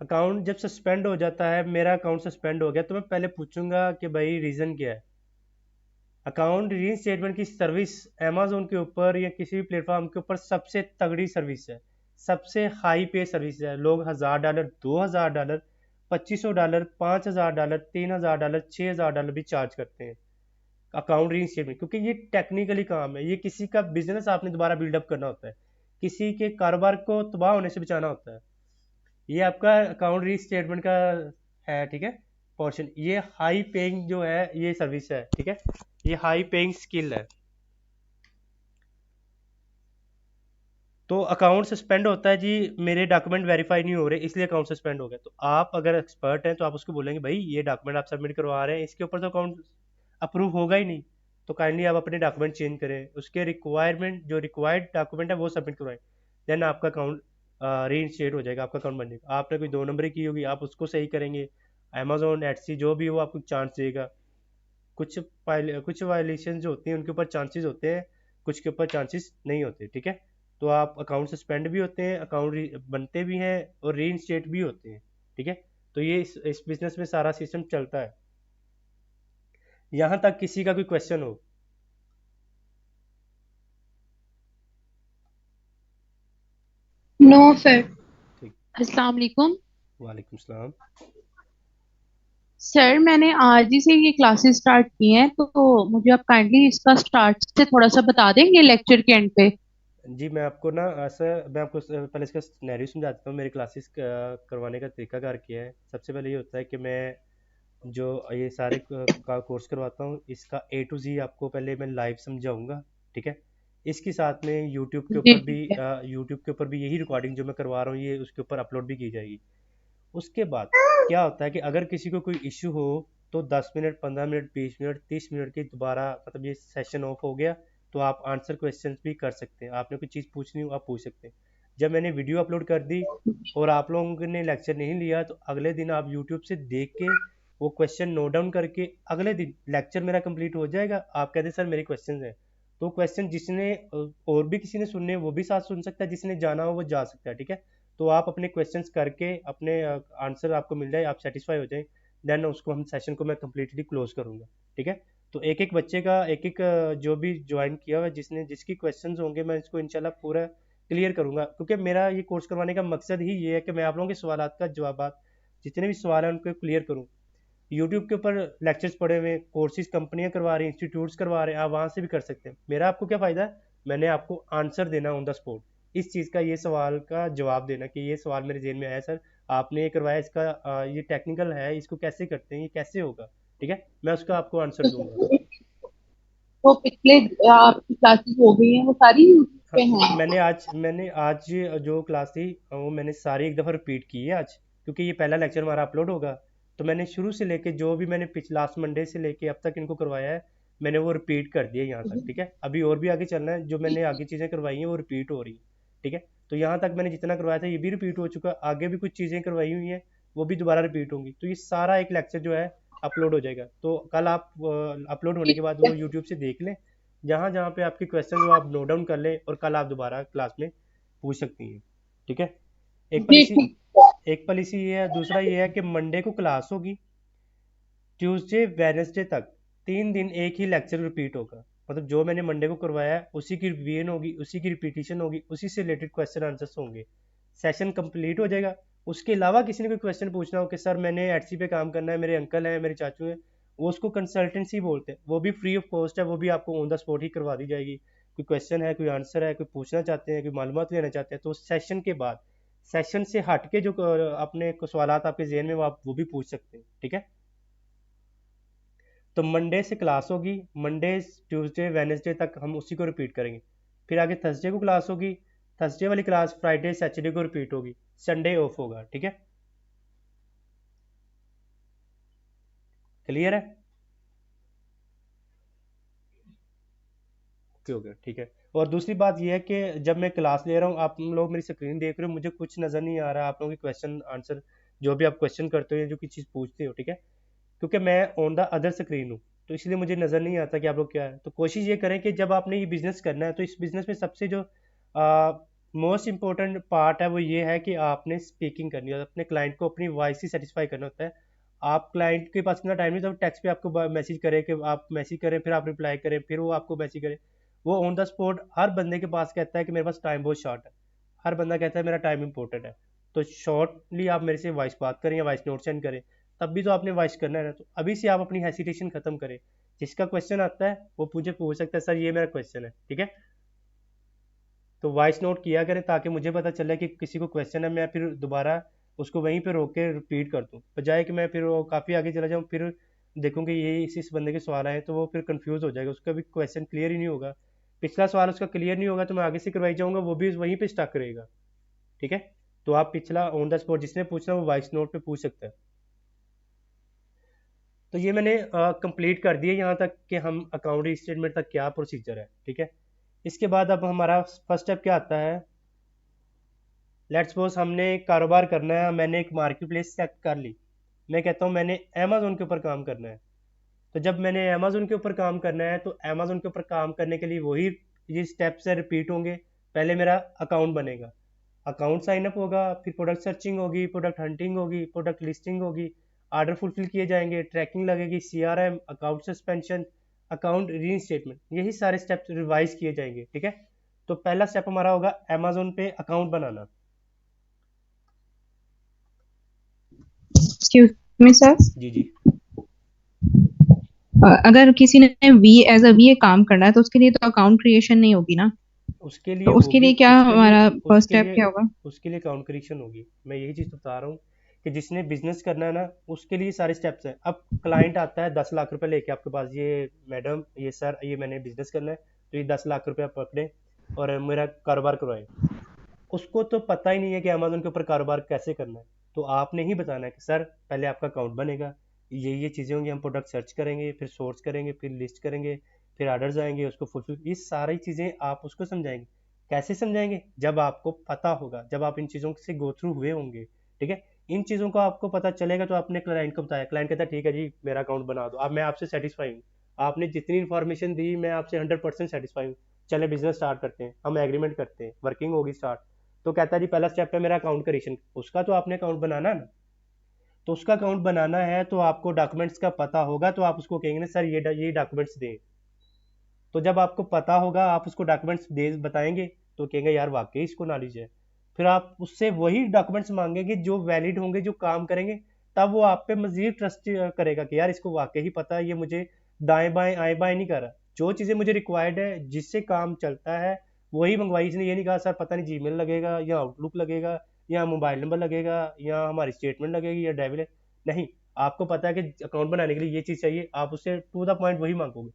अकाउंट जब सस्पेंड हो जाता है, मेरा अकाउंट सस्पेंड हो गया, तो मैं पहले पूछूंगा कि भाई रीज़न क्या है। अकाउंट रीइंस्टेटमेंट की सर्विस अमेजोन के ऊपर या किसी भी प्लेटफॉर्म के ऊपर सबसे तगड़ी सर्विस है, सबसे हाई पे सर्विस है। लोग $1000, $2000, $2500, $5000, $3000, $6000 भी चार्ज करते हैं अकाउंट रीइंस्टेटमेंट, क्योंकि ये टेक्निकली काम है। ये किसी का बिजनेस आपने दोबारा बिल्डअप करना होता है, किसी के कारोबार को तबाह होने से बचाना होता है। ये आपका अकाउंट रीस्टेटमेंट का है। ठीक है, पोर्शन, ये हाई पेइंग जो है ये सर्विस है। ठीक है, ये हाई पेइंग स्किल है। तो अकाउंट सस्पेंड होता है जी, मेरे डॉक्यूमेंट वेरीफाई नहीं हो रहे इसलिए अकाउंट सस्पेंड हो गया। तो आप अगर एक्सपर्ट हैं तो आप उसको बोलेंगे भाई ये डॉक्यूमेंट आप सबमिट करवा रहे हैं, इसके ऊपर तो अकाउंट अप्रूव होगा ही नहीं, तो काइंडली आप अपने डॉक्यूमेंट चेंज करें, उसके रिक्वायरमेंट जो रिक्वायर्ड डॉक्यूमेंट है वो सबमिट करवाएं। देन आपका अकाउंट रीइंस्टेट हो जाएगा, आपका अकाउंट बन जाएगा। आपने कोई 2 नंबरी की होगी, आप उसको सही करेंगे, अमेजोन एटसी जो भी हो आपको चांस देगा। कुछ वायलेशन जो होती हैं उनके ऊपर चांसेस होते हैं, कुछ के ऊपर चांसेस नहीं होते। ठीक है, तो आप अकाउंट सस्पेंड भी होते हैं, अकाउंट बनते भी हैं और रीइंस्टेट भी होते हैं। ठीक है, तो ये इस बिजनेस में सारा सिस्टम चलता है। यहाँ तक किसी का कोई क्वेश्चन हो? No sir. ठीक। अस्सलाम वालेकुम। वालेकुम सलाम। सर मैंने आज ही से ये क्लासेस स्टार्ट की हैं, तो मुझे आप काइंडली इसका स्टार्ट से थोड़ा सा बता देंगे लेक्चर के एंड पे। जी, मैं आपको ना ऐसा मैं आपको पहले इसका सिनेरियो समझा देता हूँ। मेरी क्लासेस करवाने का तरीकाकार क्या है। सबसे पहले ये होता है कि मैं जो ये सारे का कोर्स करवाता हूँ, इसका ए टू जी आपको पहले मैं लाइव समझाऊंगा। ठीक है, इसके साथ में जी ठीक है। यूट्यूब के ऊपर भी यही रिकॉर्डिंग जो मैं करवा रहा हूँ ये उसके ऊपर अपलोड भी की जाएगी। उसके बाद क्या होता है कि अगर किसी को कोई इशू हो तो 10 मिनट, 15 मिनट, 20 मिनट, 30 मिनट की दोबारा मतलब ये सेशन ऑफ हो गया, तो आप आंसर क्वेश्चंस भी कर सकते हैं। आपने कोई चीज़ पूछनी हो आप पूछ सकते हैं। जब मैंने वीडियो अपलोड कर दी और आप लोगों ने लेक्चर नहीं लिया, तो अगले दिन आप यूट्यूब से देख के वो क्वेश्चन नोट डाउन करके अगले दिन लेक्चर मेरा कंप्लीट हो जाएगा। आप कहते हैं सर मेरे क्वेश्चन हैं, तो क्वेश्चन जिसने और भी किसी ने सुनने वो भी साथ सुन सकता है, जिसने जाना हो वो जा सकता है। ठीक है, तो आप अपने क्वेश्चंस करके अपने आंसर आपको मिल जाए, आप सेटिस्फाई हो जाए, देन उसको हम सेशन को मैं कम्प्लीटली क्लोज करूँगा। ठीक है, तो एक एक बच्चे का एक एक जो भी ज्वाइन किया हुआ है जिसने जिसकी क्वेश्चंस होंगे मैं इसको इंशाल्लाह पूरा क्लियर करूँगा, क्योंकि मेरा ये कोर्स करवाने का मकसद ही ये है कि मैं आप लोगों के सवालात का जवाब, जितने भी सवाल हैं उनको क्लियर करूँ। यूट्यूब के ऊपर लेक्चर्स पड़े हुए हैं, कोर्सेज कंपनियां करवा रही हैं, इंस्टीट्यूट्स करवा रहे हैं, आप वहाँ से भी कर सकते हैं। मेरा आपको क्या फ़ायदा है, मैंने आपको आंसर देना ऑन द स्पॉट, इस चीज़ का, ये सवाल का जवाब देना कि ये सवाल मेरे जेहन में आया सर, आपने ये करवाया, इसका ये टेक्निकल है, इसको कैसे करते हैं, ये कैसे होगा। ठीक है, मैं उसका आपको आंसर तो दूंगा। सर, वो पिछले आपकी क्लासेस हो गई हैं वो सारी यूट्यूब हाँ, पे हैं? मैंने आज जो क्लास थी वो मैंने सारी एक दफ़ा रिपीट की है आज, क्योंकि ये पहला लेक्चर हमारा अपलोड होगा। तो मैंने शुरू से लेके जो भी मैंने पिछ लास्ट मंडे से लेके अब तक इनको करवाया है, मैंने वो रिपीट कर दिया यहाँ तक। ठीक है, अभी और भी आगे चलना है, जो मैंने आगे चीज़ें करवाई हैं वो रिपीट हो रही हैं। ठीक है, तो यहाँ तक मैंने जितना करवाया था ये भी रिपीट हो चुका, आगे भी कुछ चीज़ें करवाई हुई हैं वो भी दोबारा रिपीट होंगी। तो ये सारा एक लेक्चर जो है अपलोड हो जाएगा, तो कल आप अपलोड होने के ठीक बाद है। वो यूट्यूब से देख लें, जहाँ जहाँ पे आपके क्वेश्चन वो आप नोट डाउन कर लें, और कल आप दोबारा क्लास में पूछ सकती हैं। ठीक है, एक जी पॉलिसी ठीक है। एक पॉलिसी ये है। दूसरा ये है कि मंडे को क्लास होगी, ट्यूसडे वेडनेसडे तक 3 दिन एक ही लेक्चर रिपीट होगा। मतलब जो मैंने मंडे को करवाया है उसी की रिवीजन होगी, उसी की रिपीटिशन होगी, उसी से रिलेटेड क्वेश्चन आंसर्स होंगे। सेशन कंप्लीट हो जाएगा। उसके अलावा किसी ने कोई क्वेश्चन पूछना हो कि सर मैंने एटसी पे काम करना है, मेरे अंकल हैं, मेरे चाचू हैं, वो उसको कंसल्टेंसी बोलते हैं, वो भी फ्री ऑफ कॉस्ट है, वो भी आपको ऑन द स्पॉट ही करवा दी जाएगी। कोई क्वेश्चन है, कोई आंसर है, कोई पूछना चाहते हैं, कोई मालूमात लेना चाहते हैं, तो सेशन के बाद, सेशन से हट के जो अपने सवालात आपके जहन में वो आप वो भी पूछ सकते हैं। ठीक है, तो मंडे से क्लास होगी, मंडे, ट्यूसडे, वेनेसडे तक हम उसी को रिपीट करेंगे। फिर आगे थर्सडे को क्लास होगी, थर्सडे वाली क्लास फ्राइडे सैटरडे को रिपीट होगी, संडे ऑफ होगा। ठीक है, क्लियर है? ओके ओके ठीक है। और दूसरी बात यह है कि जब मैं क्लास ले रहा हूँ, आप लोग मेरी स्क्रीन देख रहे हो, मुझे कुछ नज़र नहीं आ रहा, आप लोगों के क्वेश्चन आंसर जो भी आप क्वेश्चन करते हो या जो किसी चीज़ पूछते हो, ठीक है, क्योंकि मैं ऑन द अदर स्क्रीन हूँ, तो इसलिए मुझे नज़र नहीं आता कि आप लोग क्या है। तो कोशिश ये करें कि जब आपने ये बिज़नेस करना है, तो इस बिज़नेस में सबसे जो मोस्ट इंपॉर्टेंट पार्ट है वो ये है कि आपने स्पीकिंग करनी है, अपने क्लाइंट को अपनी वॉइस से सेटिस्फाई करना होता है। आप क्लाइंट के पास इतना टाइम नहीं, तो टेक्स्ट पे आपको मैसेज करें कि आप मैसेज करें, फिर आप रिप्लाई करें, फिर वो आपको मैसेज करें। वो ऑन द स्पॉट हर बंदे के पास कहता है कि मेरे पास टाइम बहुत शॉर्ट है, हर बंदा कहता है मेरा टाइम इंपॉर्टेंट है। तो शॉर्टली आप मेरे से वॉइस बात करें या वॉइस नोट सेंड करें, तब भी तो आपने वॉइस करना है ना। तो अभी से आप अपनी हेसिटेशन खत्म करें, जिसका क्वेश्चन आता है वो मुझे पूछ सकता है, सर ये मेरा क्वेश्चन है, ठीक है। तो वॉइस नोट किया करें ताकि मुझे पता चले कि किसी को क्वेश्चन है, मैं फिर दोबारा उसको वहीं पे रोक के रिपीट कर दूँ, बजाय कि मैं फिर वो काफ़ी आगे चला जाऊँ, फिर देखूँ कि ये इस बंदे के सवाल आए, तो वो फिर कंफ्यूज हो जाएगा, उसका भी क्वेश्चन क्लियर ही नहीं होगा। पिछला सवाल उसका क्लियर नहीं होगा तो मैं आगे से करवाई जाऊँगा, वो भी वहीं पे स्टक रहेगा, ठीक है। तो आप पिछला ऑन द स्पॉट जिसने पूछना वो वॉइस नोट पे पूछ सकता है। तो ये मैंने कंप्लीट कर दिया यहाँ तक कि हम अकाउंट स्टेटमेंट तक क्या प्रोसीजर है, ठीक है। इसके बाद अब हमारा फर्स्ट स्टेप क्या आता है। लेट्स सपोज हमने एक कारोबार करना है, मैंने एक मार्केट प्लेस सेलेक्ट कर ली, मैं कहता हूँ मैंने अमेजोन के ऊपर काम करना है। तो जब मैंने अमेजोन के ऊपर काम करना है, तो अमेजोन के ऊपर काम करने के लिए वही ये स्टेप्स है रिपीट होंगे। पहले मेरा अकाउंट बनेगा, अकाउंट साइन अप होगा, फिर प्रोडक्ट सर्चिंग होगी, प्रोडक्ट हंटिंग होगी, प्रोडक्ट लिस्टिंग होगी, ऑर्डर फुलफिल किए जाएंगे, ट्रैकिंग लगेगी, सीआरएम, अकाउंट सस्पेंशन, अकाउंट री स्टेटमेंट, यही सारे स्टेप्स रिवाइज किए जाएंगे, ठीक है। तो पहला स्टेप हमारा होगा अमेजोन पे अकाउंट बनाना। एक्सक्यूज मी सर, जी जी। अगर किसी ने वी एज अ वी काम करना है तो उसके लिए तो अकाउंट क्रिएशन नहीं होगी ना? उसके लिए तो उसके होगी, लिए क्या उसके लिए हमारा फर्स्ट उसके स्टेप लिए क्या होगा? उसके लिए अकाउंट क्रिएशन होगी। मैं यही चीज़ तो बता रहा हूँ कि जिसने बिजनेस करना है ना, उसके लिए सारे स्टेप्स हैं। अब क्लाइंट आता है 10 लाख रुपए लेके आपके पास, ये मैडम, ये सर, ये मैंने बिजनेस करना है, तो ये 10 लाख रुपए आप पकड़े और मेरा कारोबार करवाए। उसको तो पता ही नहीं है कि अमेजोन के ऊपर कारोबार कैसे करना है। तो आपने ही बताना है कि सर पहले आपका अकाउंट बनेगा, ये चीज़ें होंगी, हम प्रोडक्ट सर्च करेंगे, फिर सोर्स करेंगे, फिर लिस्ट करेंगे, फिर ऑर्डर्स आएंगे, उसको फुलफिल, ये सारी चीज़ें आप उसको समझाएंगे। कैसे समझाएंगे? जब आपको पता होगा, जब आप इन चीज़ों से गो थ्रू हुए होंगे, ठीक है। इन चीज़ों को आपको पता चलेगा तो आपने क्लाइंट को बताया, क्लाइंट कहता है ठीक है जी मेरा अकाउंट बना दो। अब मैं आपसे सेटिस्फाई हूँ, आपने जितनी इन्फॉर्मेशन दी मैं आपसे 100% सेटिस्फाई हूँ। चले बिजनेस स्टार्ट करते हैं, हम एग्रीमेंट करते हैं, वर्किंग होगी स्टार्ट। तो कहता है जी पहला स्टेप है मेरा अकाउंट क्रिएशन, उसका तो आपने अकाउंट बनाना है ना। तो उसका अकाउंट बनाना है तो आपको डॉक्यूमेंट्स का पता होगा, तो आप उसको कहेंगे ना सर ये डॉक्यूमेंट्स दें। तो जब आपको पता होगा आप उसको डॉक्यूमेंट्स दे बताएंगे, तो कहेंगे यार वाकई इसको नॉलेज है। फिर आप उससे वही डॉक्यूमेंट्स मांगेंगे जो वैलिड होंगे, जो काम करेंगे। तब वो आप पे मजीद ट्रस्ट करेगा कि यार इसको वाकई ही पता है, ये मुझे दाएं बाएं आए बाएं नहीं कर रहा, जो चीज़ें मुझे रिक्वायर्ड है जिससे काम चलता है वही मंगवाई। इसने ये नहीं कहा सर पता नहीं जीमेल लगेगा या आउटलुक लगेगा या मोबाइल नंबर लगेगा या हमारी स्टेटमेंट लगेगी या डेबिट। नहीं, आपको पता है कि अकाउंट बनाने के लिए ये चीज़ चाहिए, आप उससे टू द पॉइंट वही मांगोगे।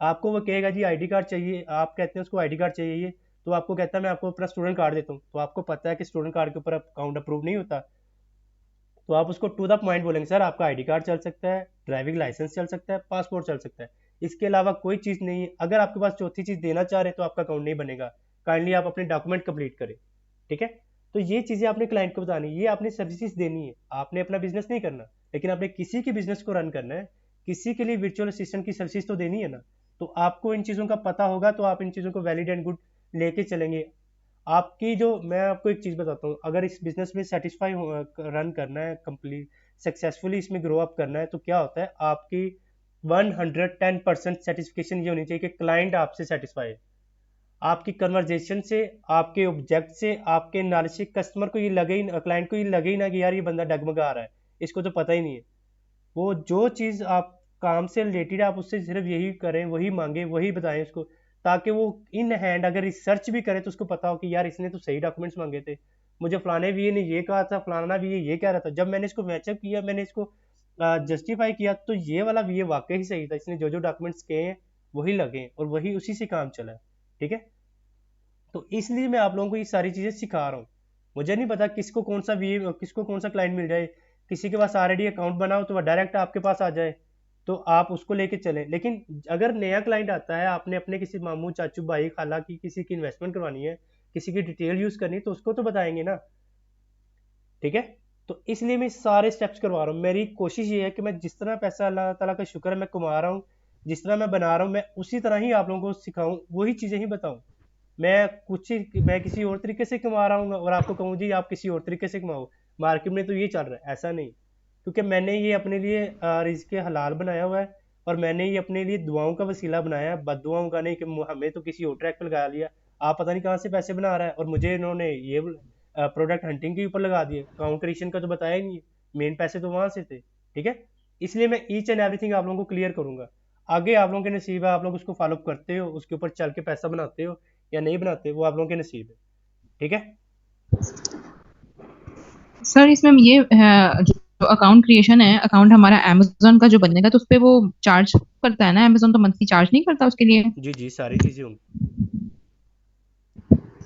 आपको वो कहेगा जी आईडी कार्ड चाहिए, आप कहते हैं उसको आईडी कार्ड चाहिए ये, तो आपको कहता है मैं आपको अपना स्टूडेंट कार्ड देता हूँ, तो आपको पता है कि स्टूडेंट कार्ड के ऊपर अकाउंट अप्रूव नहीं होता। तो आप उसको टू द पॉइंट बोलेंगे सर आपका आईडी कार्ड चल सकता है, ड्राइविंग लाइसेंस चल सकता है, पासपोर्ट चल सकता है, इसके अलावा कोई चीज़ नहीं है। अगर आपके पास चौथी चीज़ देना चाह रहे हैं तो आपका अकाउंट नहीं बनेगा। काइंडली आप अपने डॉक्यूमेंट कंप्लीट करें, ठीक है। तो ये चीज़ें आपने क्लाइंट को बतानी है, ये आपने सर्विसेज देनी है। आपने अपना बिजनेस नहीं करना, लेकिन आपने किसी के बिजनेस को रन करना है, किसी के लिए वर्चुअल असिस्टेंट की सर्विसेज तो देनी है ना। तो आपको इन चीज़ों का पता होगा तो आप इन चीज़ों को वैलिड एंड गुड लेके चलेंगे। आपकी जो, मैं आपको एक चीज़ बताता हूँ, अगर इस बिजनेस में सेटिस्फाई रन करना है, कंप्लीट सक्सेसफुली इसमें ग्रो अप करना है, तो क्या होता है आपकी 110% सेटिस्फिकेशन ये होनी चाहिए कि क्लाइंट आपसे सेटिस्फाई है। आपकी कन्वर्जेशन से, आपके ऑब्जेक्ट से, आपके नॉलेज से कस्टमर को ये लगे ही, क्लाइंट को ये लगे ही ना कि यार ये बंदा डगमगा रहा है, इसको तो पता ही नहीं है। वो जो चीज़ आप काम से रिलेटेड आप उससे सिर्फ यही करें, वही मांगे, वही बताएं उसको, ताकि वो इन हैंड अगर रिसर्च भी करे तो उसको पता हो कि यार इसने तो सही डॉक्यूमेंट्स मांगे थे, मुझे फलाने भी ने ये कहा था, फलाना भी ये कह रहा था, जब मैंने इसको मैचअप किया, मैंने इसको जस्टिफाई किया, तो ये वाला भी ये वाकई ही सही था, इसने जो जो डॉक्यूमेंट्स कहे हैं वही लगे हैं और वही उसी से काम चला है, ठीक है। तो इसलिए मैं आप लोगों को ये सारी चीज़ें सिखा रहा हूँ। मुझे नहीं पता किसको कौन सा क्लाइंट मिल जाए, किसी के पास ऑलरेडी अकाउंट बनाओ तो वह डायरेक्ट आपके पास आ जाए, तो आप उसको लेके चलें। लेकिन अगर नया क्लाइंट आता है, आपने अपने किसी मामू चाचू भाई खाला की किसी की इन्वेस्टमेंट करवानी है, किसी की डिटेल यूज़ करनी है, तो उसको तो बताएंगे ना, ठीक है। तो इसलिए मैं सारे स्टेप्स करवा रहा हूँ। मेरी कोशिश ये है कि मैं जिस तरह पैसा, अल्लाह ताला का शुक्र है, मैं कमा रहा हूँ, जिस तरह मैं बना रहा हूँ, मैं उसी तरह ही आप लोगों को सिखाऊं, वही चीज़ें ही बताऊं। मैं किसी और तरीके से कमा रहा हूँ और आपको कहूँ जी आप किसी और तरीके से कमाओ, मार्केट में तो ये चल रहा है, ऐसा नहीं। क्योंकि मैंने ये अपने लिए रिज़्क़ हलाल बनाया हुआ है, और मैंने ये अपने लिए दुआओं का वसीला बनाया है, बददुआओं का नहीं कि हमें तो किसी और ट्रैक पे लगा लिया, आप पता नहीं कहाँ से पैसे बना रहा है, और मुझे इन्होंने ये प्रोडक्ट हंटिंग के ऊपर लगा दिए, काउंट क्रिएशन का तो बताया ही नहीं, मेन पैसे तो वहाँ से थे, ठीक है। इसलिए मैं ईच एंड एवरीथिंग आप लोगों को क्लियर करूंगा। आगे आप लोगों के नसीब है, आप लोग उसको फॉलो करते हो, उसके ऊपर चल के पैसा बनाते हो या नहीं बनाते, वो आप लोगों के नसीब है, ठीक है। सर इसमें ये जो अकाउंट क्रिएशन है, अकाउंट हमारा अमेजोन का जो बनेगा तो उस पे वो चार्ज करता है ना, अमेजोन तो मंथली चार्ज नहीं करता उसके लिए? जी जी, सारी चीज़ें होंगी।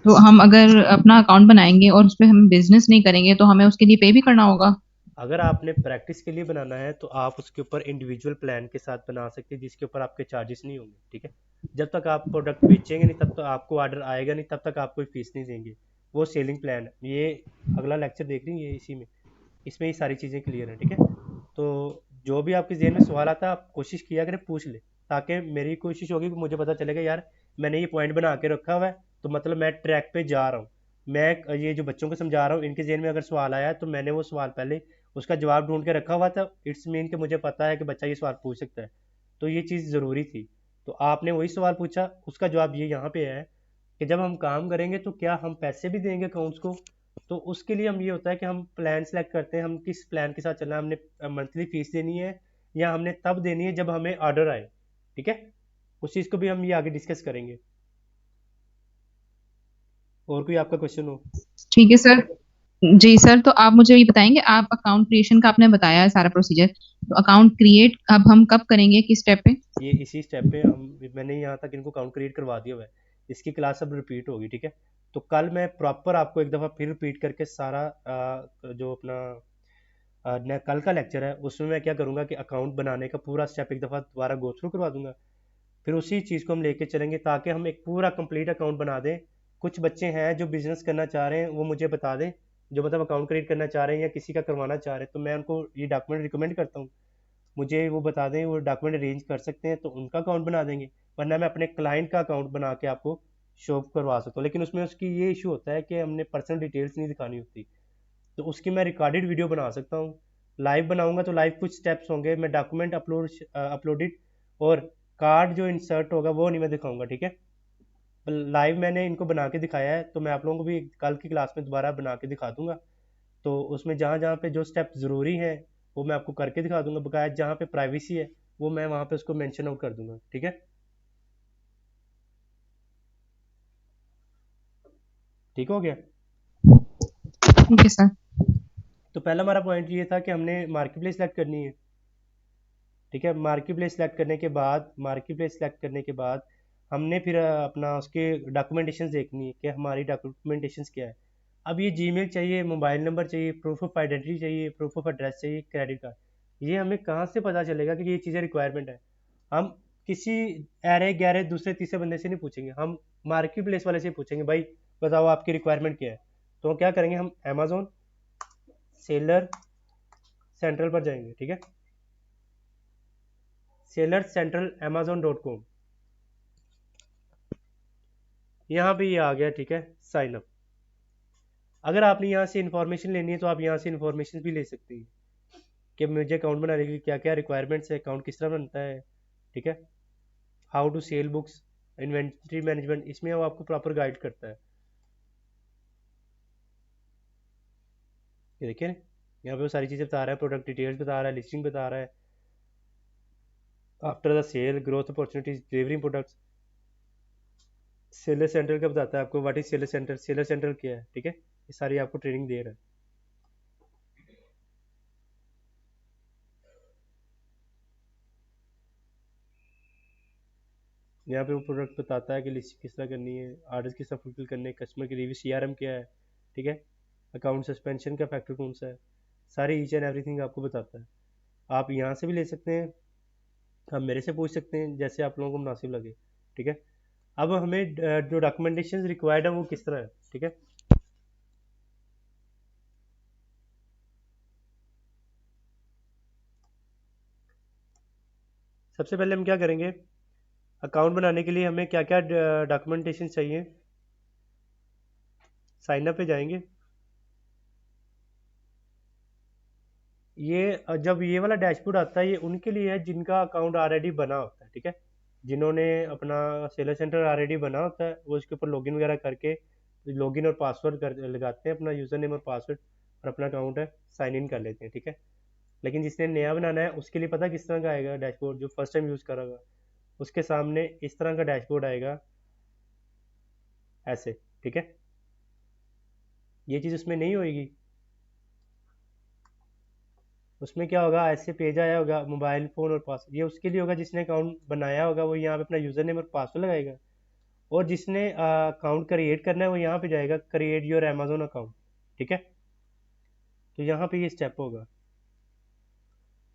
तो हम अगर अपना अकाउंट बनाएंगे और उस पे हम बिजनेस नहीं करेंगे तो हमें उसके लिए पे भी करना होगा? अगर आपने प्रैक्टिस के लिए बनाना है तो आप उसके ऊपर इंडिविजुअल प्लान के साथ बना सकते हैं, जिसके ऊपर आपके चार्जेस नहीं होंगे, ठीक है। जब तक आप प्रोडक्ट बेचेंगे नहीं, तब तक आपको ऑर्डर आएगा नहीं, तब तक आप कोई फीस नहीं देंगे। वो सेलिंग प्लान है। ये अगला लेक्चर देख रही है, इसी में, इसमें ये सारी चीज़ें क्लियर हैं, ठीक है। तो जो भी आपके जेहन में सवाल आता है, आप कोशिश किया करें पूछ ले, ताकि मेरी कोशिश होगी कि मुझे पता चलेगा यार मैंने ये पॉइंट बना के रखा हुआ है, तो मतलब मैं ट्रैक पे जा रहा हूँ। मैं ये जो बच्चों को समझा रहा हूँ, इनके जेहन में अगर सवाल आया है तो मैंने वो सवाल पहले उसका जवाब ढूंढ के रखा हुआ था, इट्स मीन कि मुझे पता है कि बच्चा ये सवाल पूछ सकता है, तो ये चीज़ ज़रूरी थी। तो आपने वही सवाल पूछा, उसका जवाब ये यहाँ पे है कि जब हम काम करेंगे तो क्या हम पैसे भी देंगे अकाउंट्स को। तो उसके लिए हम ये होता है कि हम प्लान सेलेक्ट करते हैं, हम किस प्लान के साथ चलना है, हमने मंथली फीस देनी है या हमने तब देनी है जब हमें ऑर्डर आए, ठीक है। उस चीज़ को भी हम ये आगे डिस्कस करेंगे। और कोई आपका क्वेश्चन हो? ठीक है सर। जी सर, तो आप मुझे ये बताएंगे, आप अकाउंट क्रिएशन का आपने बताया है सारा प्रोसीजर, तो अकाउंट क्रिएट अब हम कब करेंगे, किस स्टेप पे? ये इसी स्टेप पे मैंने यहाँ तक इनको काउंट क्रिएट करवा दिया हुआ है। इसकी क्लास अब रिपीट होगी, ठीक है। तो कल मैं प्रॉपर आपको एक दफ़ा फिर रिपीट करके सारा जो अपना कल का लेक्चर है उसमें मैं क्या करूँगा कि अकाउंट बनाने का पूरा स्टेप एक दफ़ा दोबारा गो थ्रू करवा दूंगा। फिर उसी चीज़ को हम लेके चलेंगे ताकि हम एक पूरा कंप्लीट अकाउंट बना दें। कुछ बच्चे हैं जो बिजनेस करना चाह रहे हैं, वो मुझे बता दें, जो मतलब अकाउंट क्रिएट करना चाह रहे हैं या किसी का करवाना चाह रहे हैं, तो मैं उनको ये डॉक्यूमेंट रिकमेंड करता हूँ। मुझे वो बता दें, वो डॉक्यूमेंट अरेंज कर सकते हैं तो उनका अकाउंट बना देंगे, वरना मैं अपने क्लाइंट का अकाउंट बना के आपको शो करवा सकता हूँ। लेकिन उसमें उसकी ये इशू होता है कि हमने पर्सनल डिटेल्स नहीं दिखानी होती, तो उसकी मैं रिकॉर्डेड वीडियो बना सकता हूँ। लाइव बनाऊंगा तो लाइव कुछ स्टेप्स होंगे, मैं डॉक्यूमेंट अपलोडेड और कार्ड जो इंसर्ट होगा वो नहीं मैं दिखाऊंगा, ठीक है। लाइव मैंने इनको बना के दिखाया है, तो मैं आप लोगों को भी कल की क्लास में दोबारा बना के दिखा दूंगा। तो उसमें जहाँ जहाँ पे जो स्टेप ज़रूरी हैं वो मैं आपको करके दिखा दूंगा, बकाया जहाँ पे प्राइवेसी है वो मैं वहाँ पे उसको मेंशन आउट कर दूंगा, ठीक है। ठीक हो गया। ठीक है सर। तो पहला हमारा पॉइंट ये था कि हमने मार्केट प्लेस सेलेक्ट करनी है, ठीक है। मार्केट प्लेस सेलेक्ट करने के बाद हमने फिर अपना उसके डॉक्यूमेंटेशन देखनी है कि हमारी डॉक्यूमेंटेशन क्या है। अब ये जीमेल चाहिए, मोबाइल नंबर चाहिए, प्रूफ ऑफ आइडेंटिटी चाहिए, प्रूफ ऑफ एड्रेस चाहिए, क्रेडिट कार्ड, ये हमें कहाँ से पता चलेगा कि ये चीज़ें रिक्वायरमेंट है। हम किसी अरे गहरे दूसरे तीसरे बंदे से नहीं पूछेंगे, हम मार्केट प्लेस वाले से पूछेंगे, भाई बताओ आपकी रिक्वायरमेंट क्या है। तो क्या करेंगे, हम अमेजोन सेलर सेंट्रल पर जाएंगे, ठीक है। सेलर सेंट्रल amazon.com, यहाँ पे ये आ गया, ठीक है। Sign up. अगर आपने यहाँ से इन्फॉर्मेशन लेनी है तो आप यहाँ से इन्फॉर्मेशन भी ले सकते हैं कि मुझे अकाउंट बनाने के क्या क्या रिक्वायरमेंट्स है, अकाउंट किस तरह बनता है, ठीक है। How to sell books, inventory management, इसमें वो आपको प्रॉपर गाइड करता है। ये देखिए यहाँ पे वो सारी चीज़ें बता रहा है, प्रोडक्ट डिटेल्स बता रहा है, लिस्टिंग बता रहा है, after the sale growth opportunities, delivering products. Seller centre का बताता है आपको, what is seller centre, seller centre क्या है, ठीक है। ये सारी आपको ट्रेनिंग दे रहा है। यहाँ पे वो प्रोडक्ट बताता है कि लिस्ट किस तरह करनी है, आर्डर्स किस तरह फुलफिल करने हैं, कस्टमर की रिव्यू, सीआरएम क्या है, ठीक है। अकाउंट सस्पेंशन का फैक्टर कौन सा है, सारी ईच एंड एवरीथिंग आपको बताता है। आप यहाँ से भी ले सकते हैं, आप मेरे से पूछ सकते हैं जैसे आप लोगों को मुनासिब लगे। ठीक है, अब हमें जो डॉक्यूमेंटेशन रिक्वायर्ड है वो किस तरह है। ठीक है, सबसे पहले हम क्या करेंगे, अकाउंट बनाने के लिए हमें क्या क्या डॉक्यूमेंटेशन चाहिए। साइन अप पे जाएंगे। ये जब ये वाला डैशबोर्ड आता है ये उनके लिए है जिनका अकाउंट ऑलरेडी बना होता है। ठीक है, जिन्होंने अपना सेलर सेंटर ऑलरेडी बना होता है वो इसके ऊपर लॉगिन वगैरह करके लॉगिन और पासवर्ड कर लगाते हैं, अपना यूज़र नेम और पासवर्ड, और अपना अकाउंट है साइन इन कर लेते हैं। ठीक है, लेकिन जिसने नया बनाना है उसके लिए पता किस तरह का आएगा डैशबोर्ड, जो फर्स्ट टाइम यूज़ करेगा उसके सामने इस तरह का डैशबोर्ड आएगा ऐसे। ठीक है, ये चीज़ उसमें नहीं होगी। उसमें क्या होगा, ऐसे पेज आया होगा मोबाइल फ़ोन और पासवर्ड, ये उसके लिए होगा जिसने अकाउंट बनाया होगा, वो यहाँ पे अपना यूज़र नेम और पासवर्ड लगाएगा। और जिसने अकाउंट क्रिएट करना है वो यहाँ पे जाएगा क्रिएट योर अमेजोन अकाउंट। ठीक है, तो यहाँ पे ये स्टेप होगा,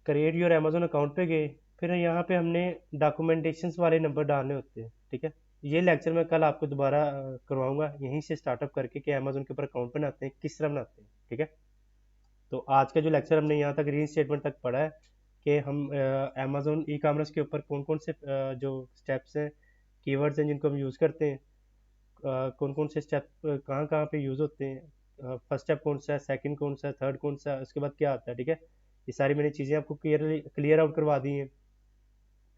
क्रिएट योर अमेजोन अकाउंट पे गए, फिर यहाँ पे हमने डॉक्यूमेंटेशंस वाले नंबर डालने होते हैं। ठीक है, ये लेक्चर मैं कल आपको दोबारा करवाऊंगा यहीं से स्टार्टअप करके कि अमेजोन के ऊपर अकाउंट बनाते हैं किस तरह बनाते हैं। ठीक है, तो आज का जो लेक्चर हमने यहाँ तक रीन स्टेटमेंट तक पढ़ा है कि हम अमेजोन ई कॉमर्स के ऊपर कौन कौन से जो स्टेप्स हैं, कीवर्ड्स हैं जिनको हम यूज़ करते हैं, कौन कौन से स्टेप कहाँ कहाँ पे यूज़ होते हैं, फर्स्ट स्टेप कौन सा है, सेकंड कौन सा है, थर्ड कौन सा है, उसके बाद क्या आता है। ठीक है, ये सारी मैंने चीज़ें आपको क्लियर आउट करवा दी हैं।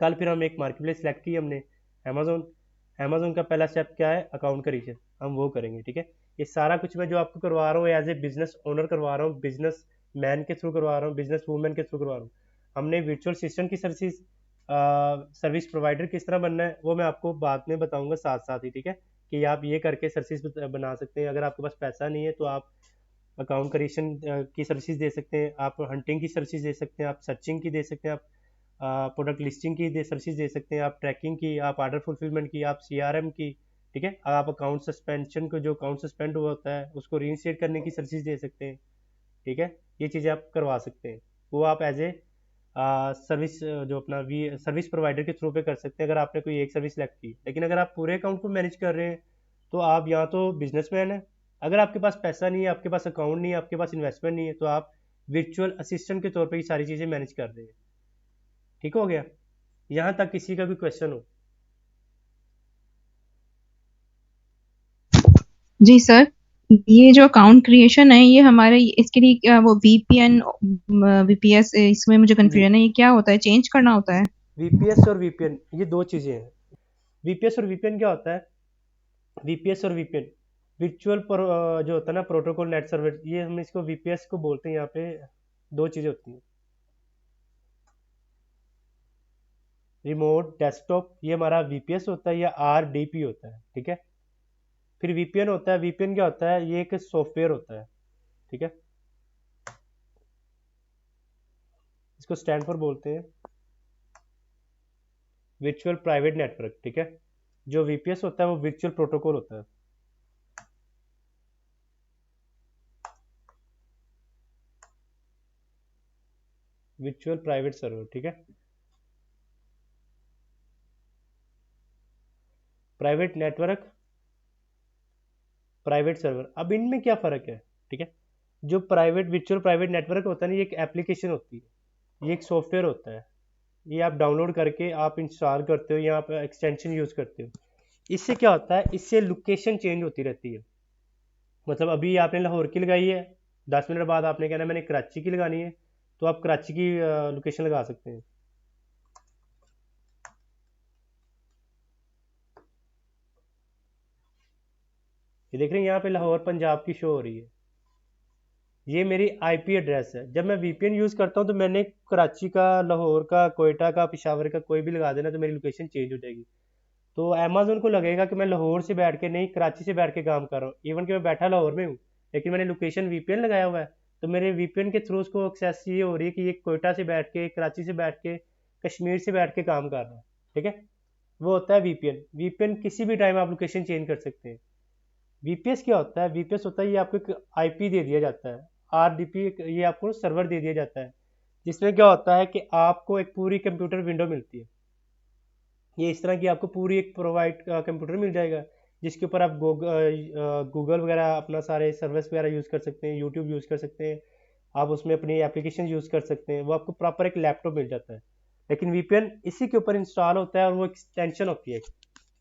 कल फिर हम एक मार्केट प्लेस सेलेक्ट की हमने, अमेजोन। अमेजोन का पहला स्टेप क्या है, अकाउंट क्रिएशन, हम वो करेंगे। ठीक है, ये सारा कुछ मैं जो आपको करवा रहा हूँ एज ए बिजनेस ओनर करवा रहा हूँ, बिजनेस मैन के थ्रू करवा रहा हूँ, बिजनेस वूमेन के थ्रू करवा रहा हूँ। हमने वर्चुअल असिस्टेंट की सर्विस सर्विस प्रोवाइडर किस तरह बनना है वो मैं आपको बाद में बताऊंगा साथ साथ ही। ठीक है, कि आप ये करके सर्विस बना सकते हैं। अगर आपके पास पैसा नहीं है तो आप अकाउंट क्रिएशन की सर्विसेज दे सकते हैं, आप हंटिंग की सर्विसेज दे सकते हैं, आप सर्चिंग की दे सकते हैं, आप प्रोडक्ट लिस्टिंग की सर्विसेज दे सकते हैं, आप ट्रैकिंग की, आप ऑर्डर फुलफिलमेंट की, आप सीआरएम की। ठीक है, आप अकाउंट सस्पेंशन को, जो अकाउंट सस्पेंड हुआ होता है उसको रीइंस्टेट करने की सर्विसेज दे सकते हैं। ठीक है, ये चीज़ें आप करवा सकते हैं, वो आप एज ए सर्विस जो अपना वी सर्विस प्रोवाइडर के थ्रू पे कर सकते हैं अगर आपने कोई एक सर्विस सेलेक्ट की। लेकिन अगर आप पूरे अकाउंट को मैनेज कर रहे हैं तो आप या तो बिजनेसमैन है, अगर आपके पास पैसा नहीं है, आपके पास अकाउंट नहीं है, आपके पास इन्वेस्टमेंट नहीं है, तो आप वर्चुअल असिस्टेंट के तौर पर ये सारी चीज़ें मैनेज कर रहे हैं। ठीक हो गया, यहाँ तक किसी का भी क्वेश्चन हो। जी सर, ये जो अकाउंट क्रिएशन है ये हमारे इसके लिए क्या वो वीपीएन वीपीएस इसमें मुझे कंफ्यूजन है, ये क्या होता है, चेंज करना होता है? वीपीएस और वीपीएन ये दो चीज़ें हैं। वीपीएस और वीपीएन क्या होता है, वीपीएस और वीपीएन वर्चुअल जो होता है ना प्रोटोकॉल नेट सर्वर, ये हम इसको वीपीएस को बोलते हैं। यहाँ पे दो चीज़ें होती हैं, रिमोट डेस्कटॉप, ये हमारा वीपीएस होता है या आरडीपी होता है। ठीक है, फिर वीपीएन होता है। वीपीएन क्या होता है, ये एक सॉफ्टवेयर होता है। ठीक है, इसको स्टैंड फॉर बोलते हैं वर्चुअल प्राइवेट नेटवर्क। ठीक है, जो वीपीएस होता है वो वर्चुअल प्रोटोकॉल होता है। Virtual private server. ठीक है, प्राइवेट नेटवर्क, प्राइवेट सर्वर, अब इनमें क्या फ़र्क है। ठीक है, जो प्राइवेट वर्चुअल प्राइवेट नेटवर्क होता है ना, ये एक एप्लीकेशन होती है, ये एक सॉफ्टवेयर होता है, ये आप डाउनलोड करके आप इंस्टॉल करते हो या आप एक्सटेंशन यूज़ करते हो। इससे क्या होता है, इससे लोकेशन चेंज होती रहती है। मतलब अभी आपने लाहौर की लगाई है, 10 मिनट बाद आपने कहना है मैंने कराची की लगानी है, तो आप कराची की लोकेशन लगा सकते हैं। ये देख रहे हैं यहाँ पे लाहौर पंजाब की शो हो रही है, ये मेरी आईपी एड्रेस है। जब मैं वीपीएन यूज़ करता हूँ तो मैंने कराची का, लाहौर का, कोयटा का, पेशावर का कोई भी लगा देना तो मेरी लोकेशन चेंज हो जाएगी। तो अमेजोन को लगेगा कि मैं लाहौर से बैठ के नहीं, कराची से बैठ के काम कर रहा हूँ, इवन कि मैं बैठा लाहौर में हूँ लेकिन मैंने लोकेशन वीपीएन लगाया हुआ है। तो मेरे वीपीएन के थ्रू उसको एक्सेस ये हो रही है कि ये कोयटा से बैठ के, कराची से बैठ के, कश्मीर से बैठ के काम कर रहा है। ठीक है, वो होता है वीपीएन। वीपीएन किसी भी टाइम आप लोकेशन चेंज कर सकते हैं। वीपीएस क्या होता है, वीपीएस होता है ये आपको एक आईपी दे दिया जाता है, आरडीपी ये आपको सर्वर दे दिया जाता है इसमें क्या होता है कि आपको एक पूरी कंप्यूटर विंडो मिलती है। ये इस तरह की आपको पूरी एक प्रोवाइड कंप्यूटर मिल जाएगा, जिसके ऊपर आप गूगल वगैरह अपना सारे सर्विस वगैरह यूज़ कर सकते हैं, यूट्यूब यूज़ कर सकते हैं, आप उसमें अपनी एप्लीकेशन यूज़ कर सकते हैं। वो आपको प्रॉपर एक लैपटॉप मिल जाता है। लेकिन वीपीएन इसी के ऊपर इंस्टॉल होता है और वो एक्सटेंशन होती है,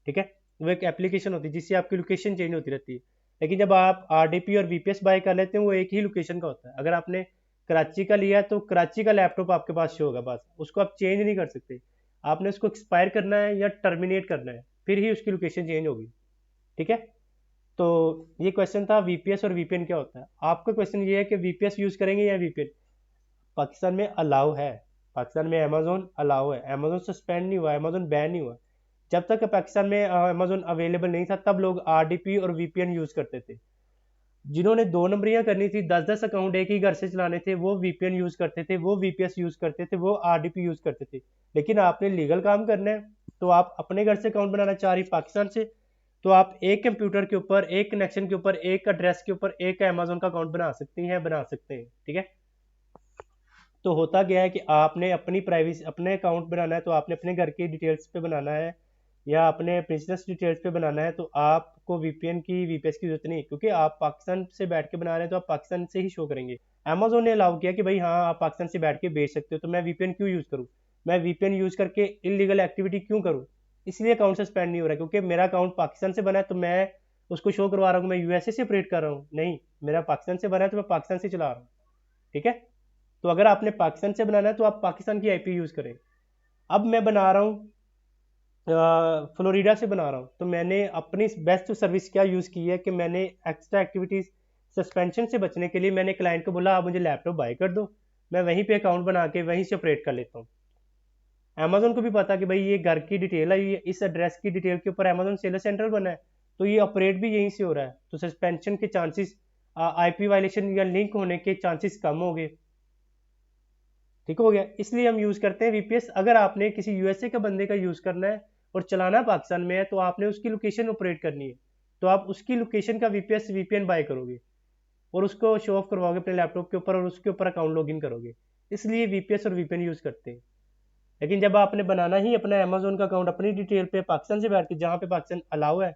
ठीक है। वो एक एप्लीकेशन होती है जिससे आपकी लोकेशन चेंज होती रहती है। लेकिन जब आप आरडीपी और वीपीएस बाय कर लेते हैं, वो एक ही लोकेशन का होता है। अगर आपने कराची का लिया तो कराची का लैपटॉप आपके पास शो होगा, बस उसको आप चेंज नहीं कर सकते। आपने उसको एक्सपायर करना है या टर्मिनेट करना है, फिर ही उसकी लोकेशन चेंज होगी, ठीक है। तो ये क्वेश्चन था वीपीएस और वीपीएन क्या होता है। आपका क्वेश्चन ये है कि वीपीएस यूज़ करेंगे या वीपीएन। पाकिस्तान में अलाउ है, पाकिस्तान में अमेजोन अलाउ है, अमेजोन सस्पेंड नहीं हुआ, अमेजोन बैन नहीं हुआ। जब तक पाकिस्तान में अमेजोन अवेलेबल नहीं था, तब लोग आरडीपी और वीपीएन यूज़ करते थे। जिन्होंने दो नंबरियां करनी थी, 10-10 अकाउंट एक ही घर से चलाने थे, वो वीपीएन यूज़ करते थे, वो वीपीएस यूज़ करते थे, वो आरडीपी यूज़ करते थे। लेकिन आपने लीगल काम करना है, तो आप अपने घर से अकाउंट बनाना चाह रही पाकिस्तान से, तो आप एक कंप्यूटर के ऊपर, एक कनेक्शन के ऊपर, एक एड्रेस के ऊपर एक अमेजोन का अकाउंट बना सकती हैं, बना सकते हैं, ठीक है। तो होता क्या है कि आपने अपनी प्राइवेसी, अपने अकाउंट बनाना है तो आपने अपने घर की डिटेल्स पे बनाना है या अपने बिजनेस डिटेल्स पे बनाना है, तो आपको वीपीएन की वीपीएस की जरूरत नहीं, क्योंकि आप पाकिस्तान से बैठ के बना रहे हैं तो आप पाकिस्तान से ही शो करेंगे। अमेजोन ने अलाउ किया कि भाई हाँ, आप पाकिस्तान से बैठ के बेच सकते हो, तो मैं वीपीएन क्यों यूज़ करूँ, मैं वीपीएन यूज़ करके इलीगल एक्टिविटी क्यों करूँ। इसलिए अकाउंट सस्पेंड नहीं हो रहा है, क्योंकि मेरा अकाउंट पाकिस्तान से बना है, तो मैं उसको शो करवा रहा हूँ मैं यूएसए से ऑपरेट कर रहा हूँ, नहीं, मेरा पाकिस्तान से बना है तो मैं पाकिस्तान से चला रहा हूँ, ठीक है। तो अगर आपने पाकिस्तान से बनाना है तो आप पाकिस्तान की आईपी यूज़ करें। अब मैं बना रहा हूँ फ्लोरिडा से बना रहा हूँ, तो मैंने अपनी बेस्ट सर्विस क्या यूज़ की है कि मैंने एक्स्ट्रा एक्टिविटीज़ सस्पेंशन से बचने के लिए मैंने क्लाइंट को बोला आप मुझे लैपटॉप बाय कर दो, मैं वहीं पे अकाउंट बना के वहीं से ऑपरेट कर लेता हूँ। अमेजोन को भी पता कि भाई ये घर की डिटेल है, ये इस एड्रेस की डिटेल के ऊपर अमेजोन सेलर सेंटर बना है, तो ये ऑपरेट भी यहीं से हो रहा है, तो सस्पेंशन के चांसेस, आईपी वायलेशन या लिंक होने के चांसेस कम हो गए, ठीक हो गया। इसलिए हम यूज़ करते हैं वीपीएस। अगर आपने किसी यूएसए का बंदे का यूज़ करना है और चलाना पाकिस्तान में है, तो आपने उसकी लोकेशन ऑपरेट करनी है, तो आप उसकी लोकेशन का वीपीएस वीपीएन बाय करोगे और उसको शो ऑफ करवाओगे अपने लैपटॉप के ऊपर और उसके ऊपर अकाउंट लॉगिन करोगे। इसलिए वीपीएस और वीपीएन यूज़ करते हैं। लेकिन जब आपने बनाना ही अपना अमेजोन का अकाउंट अपनी डिटेल पे पाकिस्तान से बैठ के, जहाँ पे पाकिस्तान अलाउ है।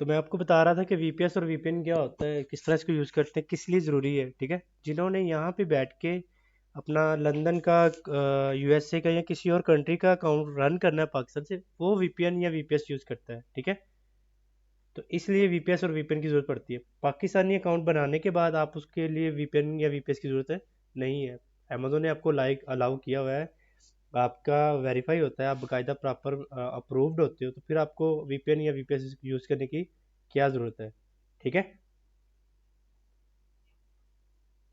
तो मैं आपको बता रहा था कि वीपीएस और वीपीएन क्या होता है, किस तरह इसको यूज़ करते हैं, किस लिए ज़रूरी है, ठीक है। जिन्होंने यहाँ पे बैठ के अपना लंदन का, यूएसए का या किसी और कंट्री का अकाउंट रन करना है पाकिस्तान से, वो वीपीएन या वीपीएस यूज़ करता है, ठीक है। तो इसलिए वीपीएस और वीपीएन की ज़रूरत पड़ती है। पाकिस्तानी अकाउंट बनाने के बाद आप उसके लिए वीपीएन या वीपीएस की ज़रूरत है नहीं है। अमेजोन ने आपको लाइक अलाउ किया हुआ है, आपका वेरीफाई होता है, आप बाकायदा प्रॉपर अप्रूव्ड होते हो, तो फिर आपको वीपीएन या वीपीएस यूज़ करने की क्या ज़रूरत है, ठीक है।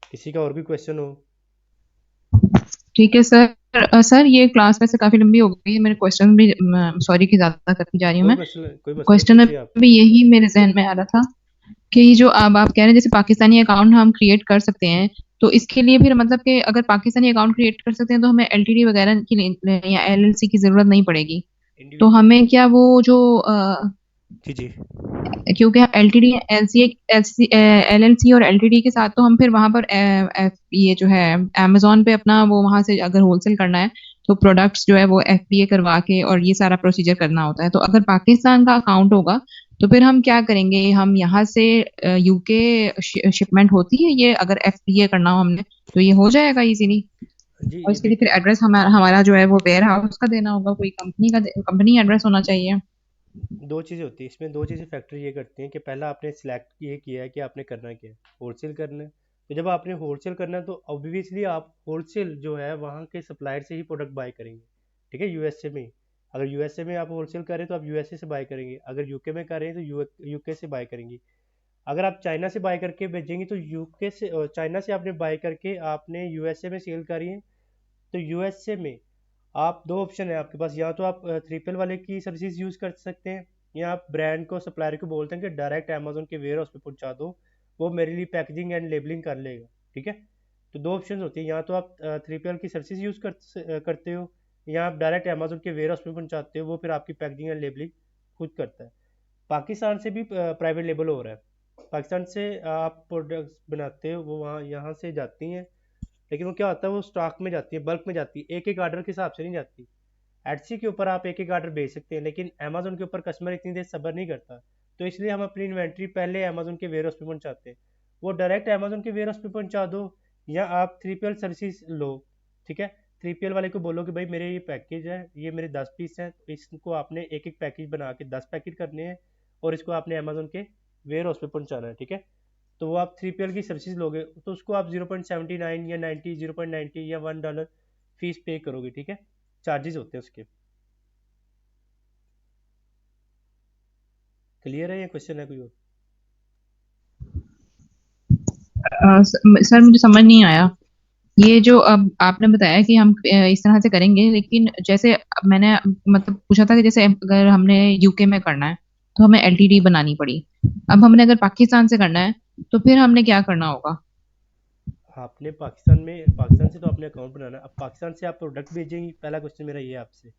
किसी का और भी क्वेश्चन हो। ठीक है सर। सर ये क्लास वैसे काफी लंबी हो गई है, मेरे क्वेश्चन भी सॉरी कि ज्यादा करती जा रही हूँ मैं। कोई मसला नहीं, क्वेश्चन पूछिए आप। अभी यही मेरे जहन में आ रहा था कि ये जो अब आप कह रहे हैं जैसे पाकिस्तानी अकाउंट हम क्रिएट कर सकते हैं, तो इसके लिए फिर मतलब कि अगर पाकिस्तानी अकाउंट क्रिएट कर सकते हैं तो हमें एलटीडी वगैरह की या एलएलसी की जरूरत नहीं पड़ेगी। तो इंडिविजुअल। हमें क्या वो जो जी जी। क्योंकि एलटीडी एलसी एलसी एलएलसी और एलटीडी के साथ तो हम फिर वहां पर ये जो है amazon पे अपना वो वहां से अगर होलसेल करना है तो प्रोडक्ट्स जो है वो एफबीए करवा के और ये सारा प्रोसीजर करना होता है। तो अगर पाकिस्तान का अकाउंट होगा तो फिर हम क्या करेंगे, हम यहाँ से यूके शिपमेंट होती है ये, अगर एफबीए करना हो हमने तो ये हो जाएगा इजीली। जी और ये इसके लिए फिर देखिए, एड्रेस हमारा हमारा जो है वो वेयर हाउस का देना होगा, कोई कंपनी का कंपनी एड्रेस होना चाहिए। दो चीज़ें होती हैं इसमें, दो चीज़ें फैक्टर ये करती हैं कि पहला आपने सिलेक्ट ये किया है कि आपने करना क्या है, होलसेल करना है। तो जब आपने होलसेल करना है तो ऑब्वियसली आप होलसेल जो है वहाँ के सप्लायर से ही प्रोडक्ट बाय करेंगे। ठीक है, यूएसए में, अगर यूएसए में आप होलसेल करें तो आप यूएसए से बाय करेंगे, अगर यूके में कर रहे हैं तो यूके से बाय करेंगे। अगर आप चाइना से बाय करके भेजेंगे तो यूके से, चाइना से आपने बाय करके आपने यूएसए में सेल करी है, तो यूएसए में आप दो ऑप्शन है आपके पास, या तो आप 3PL वाले की सर्विसेज यूज़ कर सकते हैं, या आप ब्रांड को सप्लायर को बोलते हैं कि डायरेक्ट अमेजोन के वेयर हाउस पे पहुंचा दो, वो मेरे लिए पैकेजिंग एंड लेबलिंग कर लेगा। ठीक है, तो दो ऑप्शन होती है, या तो आप 3PL की सर्विसेज यूज़ करते हो, या आप डायरेक्ट अमेजोन के वेयर हाउस पे पहुंचाते हो, वो फिर आपकी पैकेजिंग एंड लेबलिंग खुद करता है। पाकिस्तान से भी प्राइवेट लेबल हो रहा है, पाकिस्तान से आप प्रोडक्ट्स बनाते हो वो वहाँ यहाँ से जाती हैं, लेकिन वो क्या होता है वो स्टॉक में जाती है, बल्क में जाती है, एक एक ऑर्डर के हिसाब से नहीं जाती। एटसी के ऊपर आप एक एक ऑर्डर भेज सकते हैं, लेकिन अमेजोन के ऊपर कस्टमर इतनी देर सब्र नहीं करता, तो इसलिए हम अपनी इन्वेंट्री पहले अमेजोन के वेयर हाउस पे पहुंचाते हैं। वो डायरेक्ट अमेजोन के वेयर हाउस पे पहुंचा दो, या आप 3PL सर्विसेज लो। ठीक है, 3PL वाले को बोलो कि भाई मेरे ये पैकेज है, ये मेरे 10 पीस हैं, तो इसको आपने एक एक पैकेज बना के 10 पैकेट करने हैं, और इसको आपने अमेजोन के वेयर हाउस पे पहुंचाना है। ठीक है, तो वो आप 3PL की सर्विसेज लोगे तो उसको आप 0.79 या 90, 0.90 या $1 फीस पे करोगे। ठीक है, चार्जेस होते हैं उसके। क्लियर है, ये क्वेश्चन है कोई और? सर मुझे समझ नहीं आया। ये जो अब आपने बताया कि हम इस तरह से करेंगे, लेकिन जैसे अब मैंने मतलब पूछा था कि जैसे अगर हमने यूके में करना है तो हमें एलटीडी बनानी पड़ी। अब हमने अगर पाकिस्तान से करना है तो फिर हमने क्या करना होगा? आपने पाकिस्तान में, पाकिस्तान से तो आपने अकाउंट बनाना है, अब पाकिस्तान से आप प्रोडक्ट भेजेंगे, पहला क्वेश्चन मेरा ये है आपसे,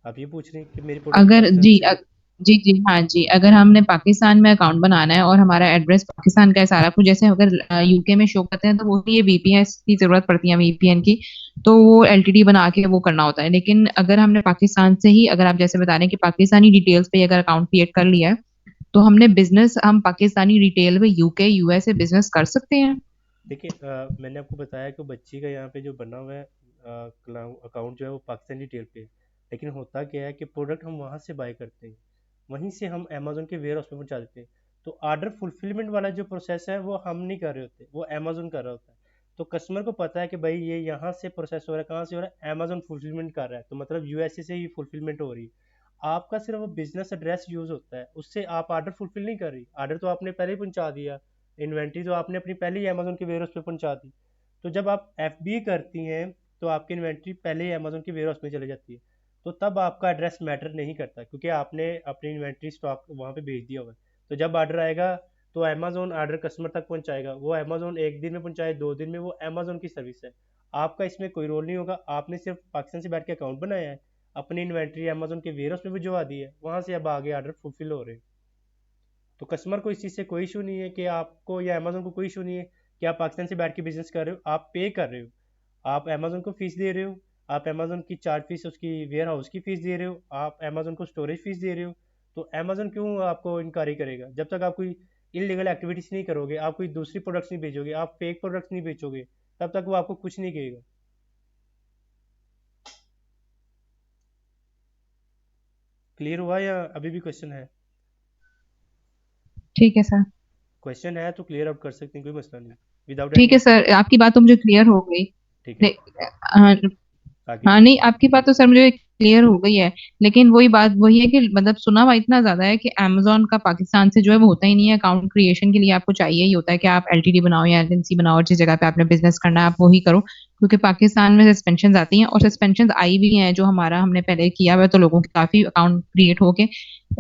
आप ये पूछ रहे हैं कि मेरी प्रोडक्ट अगर पाकिस्तान जी से। जी जी हाँ जी, अगर हमने पाकिस्तान में अकाउंट बनाना है और हमारा एड्रेस पाकिस्तान का है सारा कुछ, जैसे अगर यूके में शो करते हैं तो वो भी ये वीपीएन की जरूरत पड़ती है, वीपीएन की। तो वो एलटीडी बना के वो करना होता है। लेकिन अगर हमने पाकिस्तान से ही, अगर आप जैसे बता रहे हैं कि पाकिस्तानी डिटेल्स पे अगर अकाउंट क्रिएट कर लिया है तो हमने बिजनेस, हम पाकिस्तानी डिटेल में यूके यूएसए बिजनेस कर सकते हैं। देखिए, मैंने आपको बताया कि बच्ची का यहाँ पे जो बना हुआ है अकाउंट जो है वो पाकिस्तानी डिटेल पे है, लेकिन होता क्या है कि प्रोडक्ट हम वहाँ से बाय करते हैं, वहीं से हम अमेजोन के वेयर हाउस में पहुँचा देते हैं। तो ऑर्डर फुलफिलमेंट वाला जो प्रोसेस है वो हम नहीं कर रहे होते, वो अमेजोन कर रहा होता है। तो कस्टमर को पता है कि भाई ये यहाँ से प्रोसेस हो रहा है, कहाँ से हो रहा है, अमेजोन फुलफिलमेंट कर रहा है, तो मतलब यूएसए से ही फुलफिलमेंट हो रही है। आपका सिर्फ वो बिजनेस एड्रेस यूज होता है, उससे आप ऑर्डर फुलफिल नहीं कर रही, ऑर्डर तो आपने पहले ही पहुंचा दिया, इन्वेंट्री तो आपने अपनी पहले ही अमेजोन के वेयर हाउस पे पहुंचा दी। तो जब आप एफबी करती हैं तो आपकी इन्वेंट्री पहले ही अमेजोन के वेयर हाउस में चली जाती है, तो तब आपका एड्रेस मैटर नहीं करता, क्योंकि आपने अपनी इन्वेंट्री स्टॉक वहाँ पे भेज दिया हुआ है। तो जब ऑर्डर आएगा तो अमेजोन ऑर्डर कस्टमर तक पहुंचाएगा, वो अमेजोन एक दिन में पहुंचाए, 2 दिन में, वो अमेजोन की सर्विस है। आपका इसमें कोई रोल नहीं होगा, आपने सिर्फ पाकिस्तान से बैठ के अकाउंट बनाया है, अपनी इन्वेंट्री अमेजोन के वेयर हाउस में भिजवा दी है, वहाँ से अब आगे ऑर्डर फुलफिल हो रहे हैं। तो कस्टमर को इस चीज़ से कोई इशू नहीं है कि आपको, या अमेजोन को कोई इशू नहीं है कि आप पाकिस्तान से बैठ के बिजनेस कर रहे हो, आप पे कर रहे हो, आप अमेजोन को फीस दे रहे हो, आप अमेजोन की चार्ज फीस, उसकी वेयर हाउस की फीस दे रहे हो, आप अमेजोन को स्टोरेज फीस दे रहे हो। तो अमेजोन क्यों आपको इनकारी करेगा? जब तक आप कोई इलीगल एक्टिविटीज़ नहीं करोगे, आप कोई दूसरी प्रोडक्ट्स नहीं बेचोगे, आप फेक प्रोडक्ट्स नहीं बेचोगे, तब तक वो आपको कुछ नहीं कहेगा। क्लियर हुआ या अभी भी क्वेश्चन है? ठीक है सर। क्वेश्चन है तो क्लियर आउट कर सकते हैं, कोई मसला नहीं, विदाउट ठीक एनी है इशू। सर, आपकी बात तो मुझे क्लियर हो गई। ठीक है, ले- हाँ। आगे। हाँ नहीं, आपकी बात तो सर मुझे क्लियर हो गई है। लेकिन वही बात वही है कि मतलब सुना हुआ इतना ज्यादा है कि अमेजोन का पाकिस्तान से जो है वो होता ही नहीं है। अकाउंट क्रिएशन के लिए आपको चाहिए ही होता है कि आप एलटीडी बनाओ या एलएलसी बनाओ, और जिस जगह पे आपने बिजनेस करना है आप वही करो, क्योंकि पाकिस्तान में सस्पेंशन आती हैं और सस्पेंशन आई भी हैं। जो हमारा हमने पहले किया हुआ है तो लोगों के काफी अकाउंट क्रिएट होके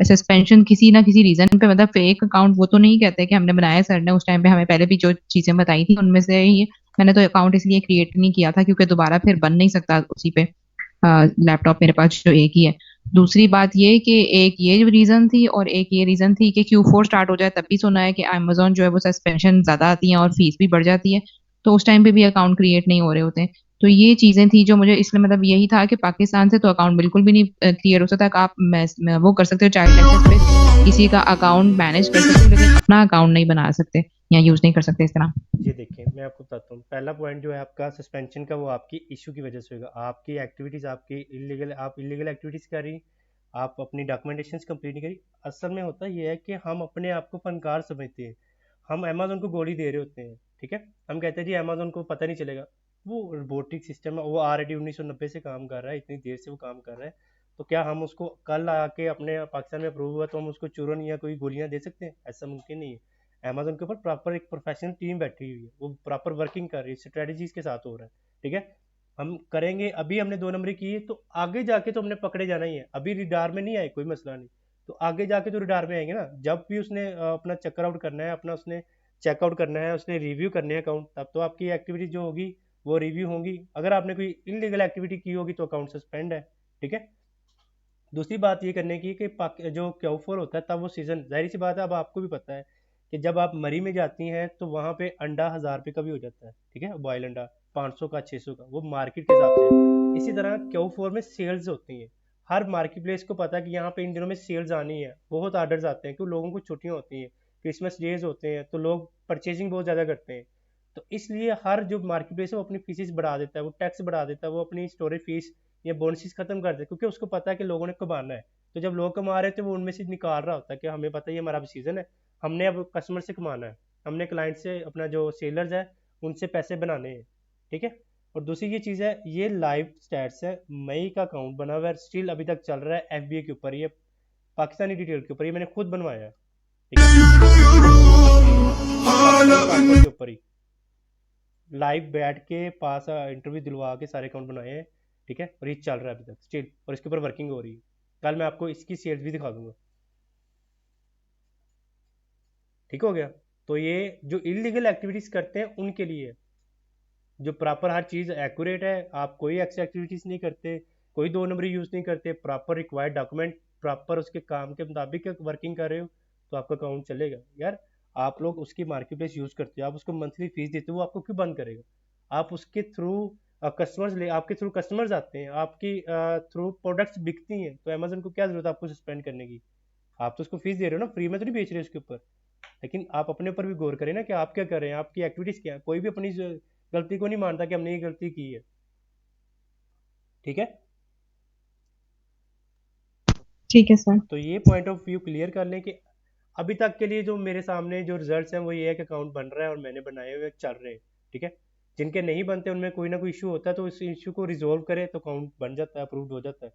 सस्पेंशन किसी ना किसी रीजन पे, मतलब फेक अकाउंट, वो तो नहीं कहते कि हमने बनाया सर ने उस टाइम पे हमें पहले भी जो चीजें बताई थी उनमें से ही। मैंने तो अकाउंट इसलिए क्रिएट नहीं किया था क्योंकि दोबारा फिर बन नहीं सकता उसी पे लैपटॉप मेरे पास जो एक ही है। दूसरी बात ये कि एक ये रीजन थी और एक ये रीजन थी कि Q4 स्टार्ट हो जाए तब भी सुना है कि अमेजोन जो है वो सस्पेंशन ज्यादा आती है और फीस भी बढ़ जाती है, तो उस टाइम पे भी अकाउंट क्रिएट नहीं हो रहे होते हैं। तो ये चीजें थी जो मुझे इसलिए मतलब यही था कि पाकिस्तान से तो अकाउंट बिल्कुल भी नहीं क्लियर हो सकता। कि आप वो कर सकते हो चाइल्ड एक्सेस पे किसी का अकाउंट मैनेज कर सकते हो, लेकिन अपना अकाउंट नहीं बना सकते या यूज नहीं कर सकते इस तरह। जी देखिए, मैं आपको बताता हूँ। पहला पॉइंट जो है आपका सस्पेंशन का, वो आपकी इशू की वजह से होगा। आपकी एक्टिविटीज़ आपकी इलीगल, आप इलीगल एक्टिविटीज़ कर रही, आप अपनी डॉक्यूमेंटेशंस कंप्लीट नहीं करी। असल में होता ये है कि हम अपने आप को फनकार समझते हैं। हम अमेज़न को गोली दे रहे होते हैं, ठीक है? हम कहते हैं जी अमेज़न को पता नहीं चलेगा। वो रोबोटिक सिस्टम है, वो ऑलरेडी 1990 से काम कर रहा है, इतनी देर से वो काम कर रहा है। तो क्या हम उसको कल आके अपने पाकिस्तान में अप्रूव हुआ तो हम उसको चूरन या कोई गोलियाँ दे सकते हैं? ऐसा मुमकिन नहीं है। अमेजोन के ऊपर प्रॉपर एक प्रोफेशनल टीम बैठी हुई है, वो प्रॉपर वर्किंग कर रही है, स्ट्रेटजीज के साथ हो रहा है, ठीक है? हम करेंगे, अभी हमने 2 नंबरी की है तो आगे जाके तो हमने पकड़े जाना ही है। अभी रिडार में नहीं आए, कोई मसला नहीं। तो आगे जाके तो रिडार में आएंगे ना, जब भी उसने अपना चक्कर आउट करना है, अपना उसने चेकआउट करना है, उसने रिव्यू करने हैं अकाउंट, तब तो आपकी एक्टिविटी जो होगी वो रिव्यू होंगी। अगर आपने कोई इनलीगल एक्टिविटी की होगी तो अकाउंट सस्पेंड है, ठीक है? दूसरी बात ये करने की कि जो क्यू4 होता है तब वो सीज़न, जाहिर सी बात है, अब आपको भी पता है कि जब आप मरी में जाती हैं तो वहाँ पे अंडा 1000 रुपये का भी हो जाता है, ठीक है? बॉयल अंडा 500 का, 600 का, वो मार्केट के हिसाब से। इसी तरह क्यू4 में सेल्स होती हैं। हर मार्केट प्लेस को पता है कि यहाँ पे इन दिनों में सेल्स आनी है, बहुत ऑर्डर्स आते हैं क्योंकि लोगों को छुट्टियाँ होती हैं, क्रिसमस डेज होते हैं, तो लोग परचेजिंग बहुत ज़्यादा करते हैं। तो इसलिए हर जो मार्केट प्लेस है वो अपनी फीसिस बढ़ा देता है, वो टैक्स बढ़ा देता है, वो अपनी स्टोरेज फीस या बोनसेस खत्म कर देता है, क्योंकि उसको पता है कि लोगों ने कमाना है। तो जब लोग कमा रहे थे वो उनमें से निकाल रहा होता है कि हमें पता है ये हमारा अब सीजन है, हमने अब कस्टमर से कमाना है, हमने क्लाइंट से, अपना जो सेलर्स है उनसे पैसे बनाने हैं, ठीक है? और दूसरी ये चीज़ है, ये लाइव स्टैट्स है, मई का अकाउंट बना हुआ है, स्टिल अभी तक चल रहा है, एफबीए के ऊपर, ये पाकिस्तानी डिटेल के ऊपर, ये मैंने खुद बनवाया है, ठीक है? पाकिस्तानी पासपोर्ट के ऊपर ही लाइव बैठ के पास इंटरव्यू दिलवा के सारे अकाउंट बनाए हैं, ठीक है? और ये चल रहा है अभी तक स्टिल, और इसके ऊपर वर्किंग हो रही है। कल मैं आपको इसकी सेल्स भी दिखा दूंगा, ठीक हो गया? तो ये जो इलीगल एक्टिविटीज करते हैं उनके लिए है। जो प्रॉपर हर चीज़ एक्यूरेट है, आप कोई एक्स्ट्रा एक्टिविटीज नहीं करते, कोई 2 नंबरी यूज़ नहीं करते, प्रॉपर रिक्वायर्ड डॉक्यूमेंट, प्रॉपर उसके काम के मुताबिक वर्किंग कर रहे हो, तो आपका अकाउंट चलेगा यार। आप लोग उसकी मार्केट प्लेस यूज़ करते हो, आप उसको मंथली फीस देते हो, वो आपको क्यों बंद करेगा? आप उसके थ्रू कस्टमर्स ले, आपके थ्रू कस्टमर्स आते हैं, आपकी थ्रू प्रोडक्ट्स बिकती हैं, तो अमेजन को क्या जरूरत है आपको सस्पेंड करने की? आप तो उसको फीस दे रहे हो ना, फ्री में तो नहीं बेच रहे उसके ऊपर। लेकिन आप अपने ऊपर भी गौर करें ना कि आप क्या कर रहे हैं, आपकी एक्टिविटीज क्या है। कोई भी अपनी गलती को नहीं मानता कि हमने ये गलती की है, ठीक है? ठीक है सर। तो ये पॉइंट ऑफ व्यू क्लियर कर लें कि अभी तक के लिए जो मेरे सामने जो रिजल्ट्स हैं वो ये है कि अकाउंट बन रहा है और मैंने बनाए हुए चल रहे हैं, ठीक है? जिनके नहीं बनते उनमें कोई ना कोई इशू होता है, तो इस इशू को रिजोल्व करें तो अकाउंट बन जाता है, अप्रूव हो जाता है।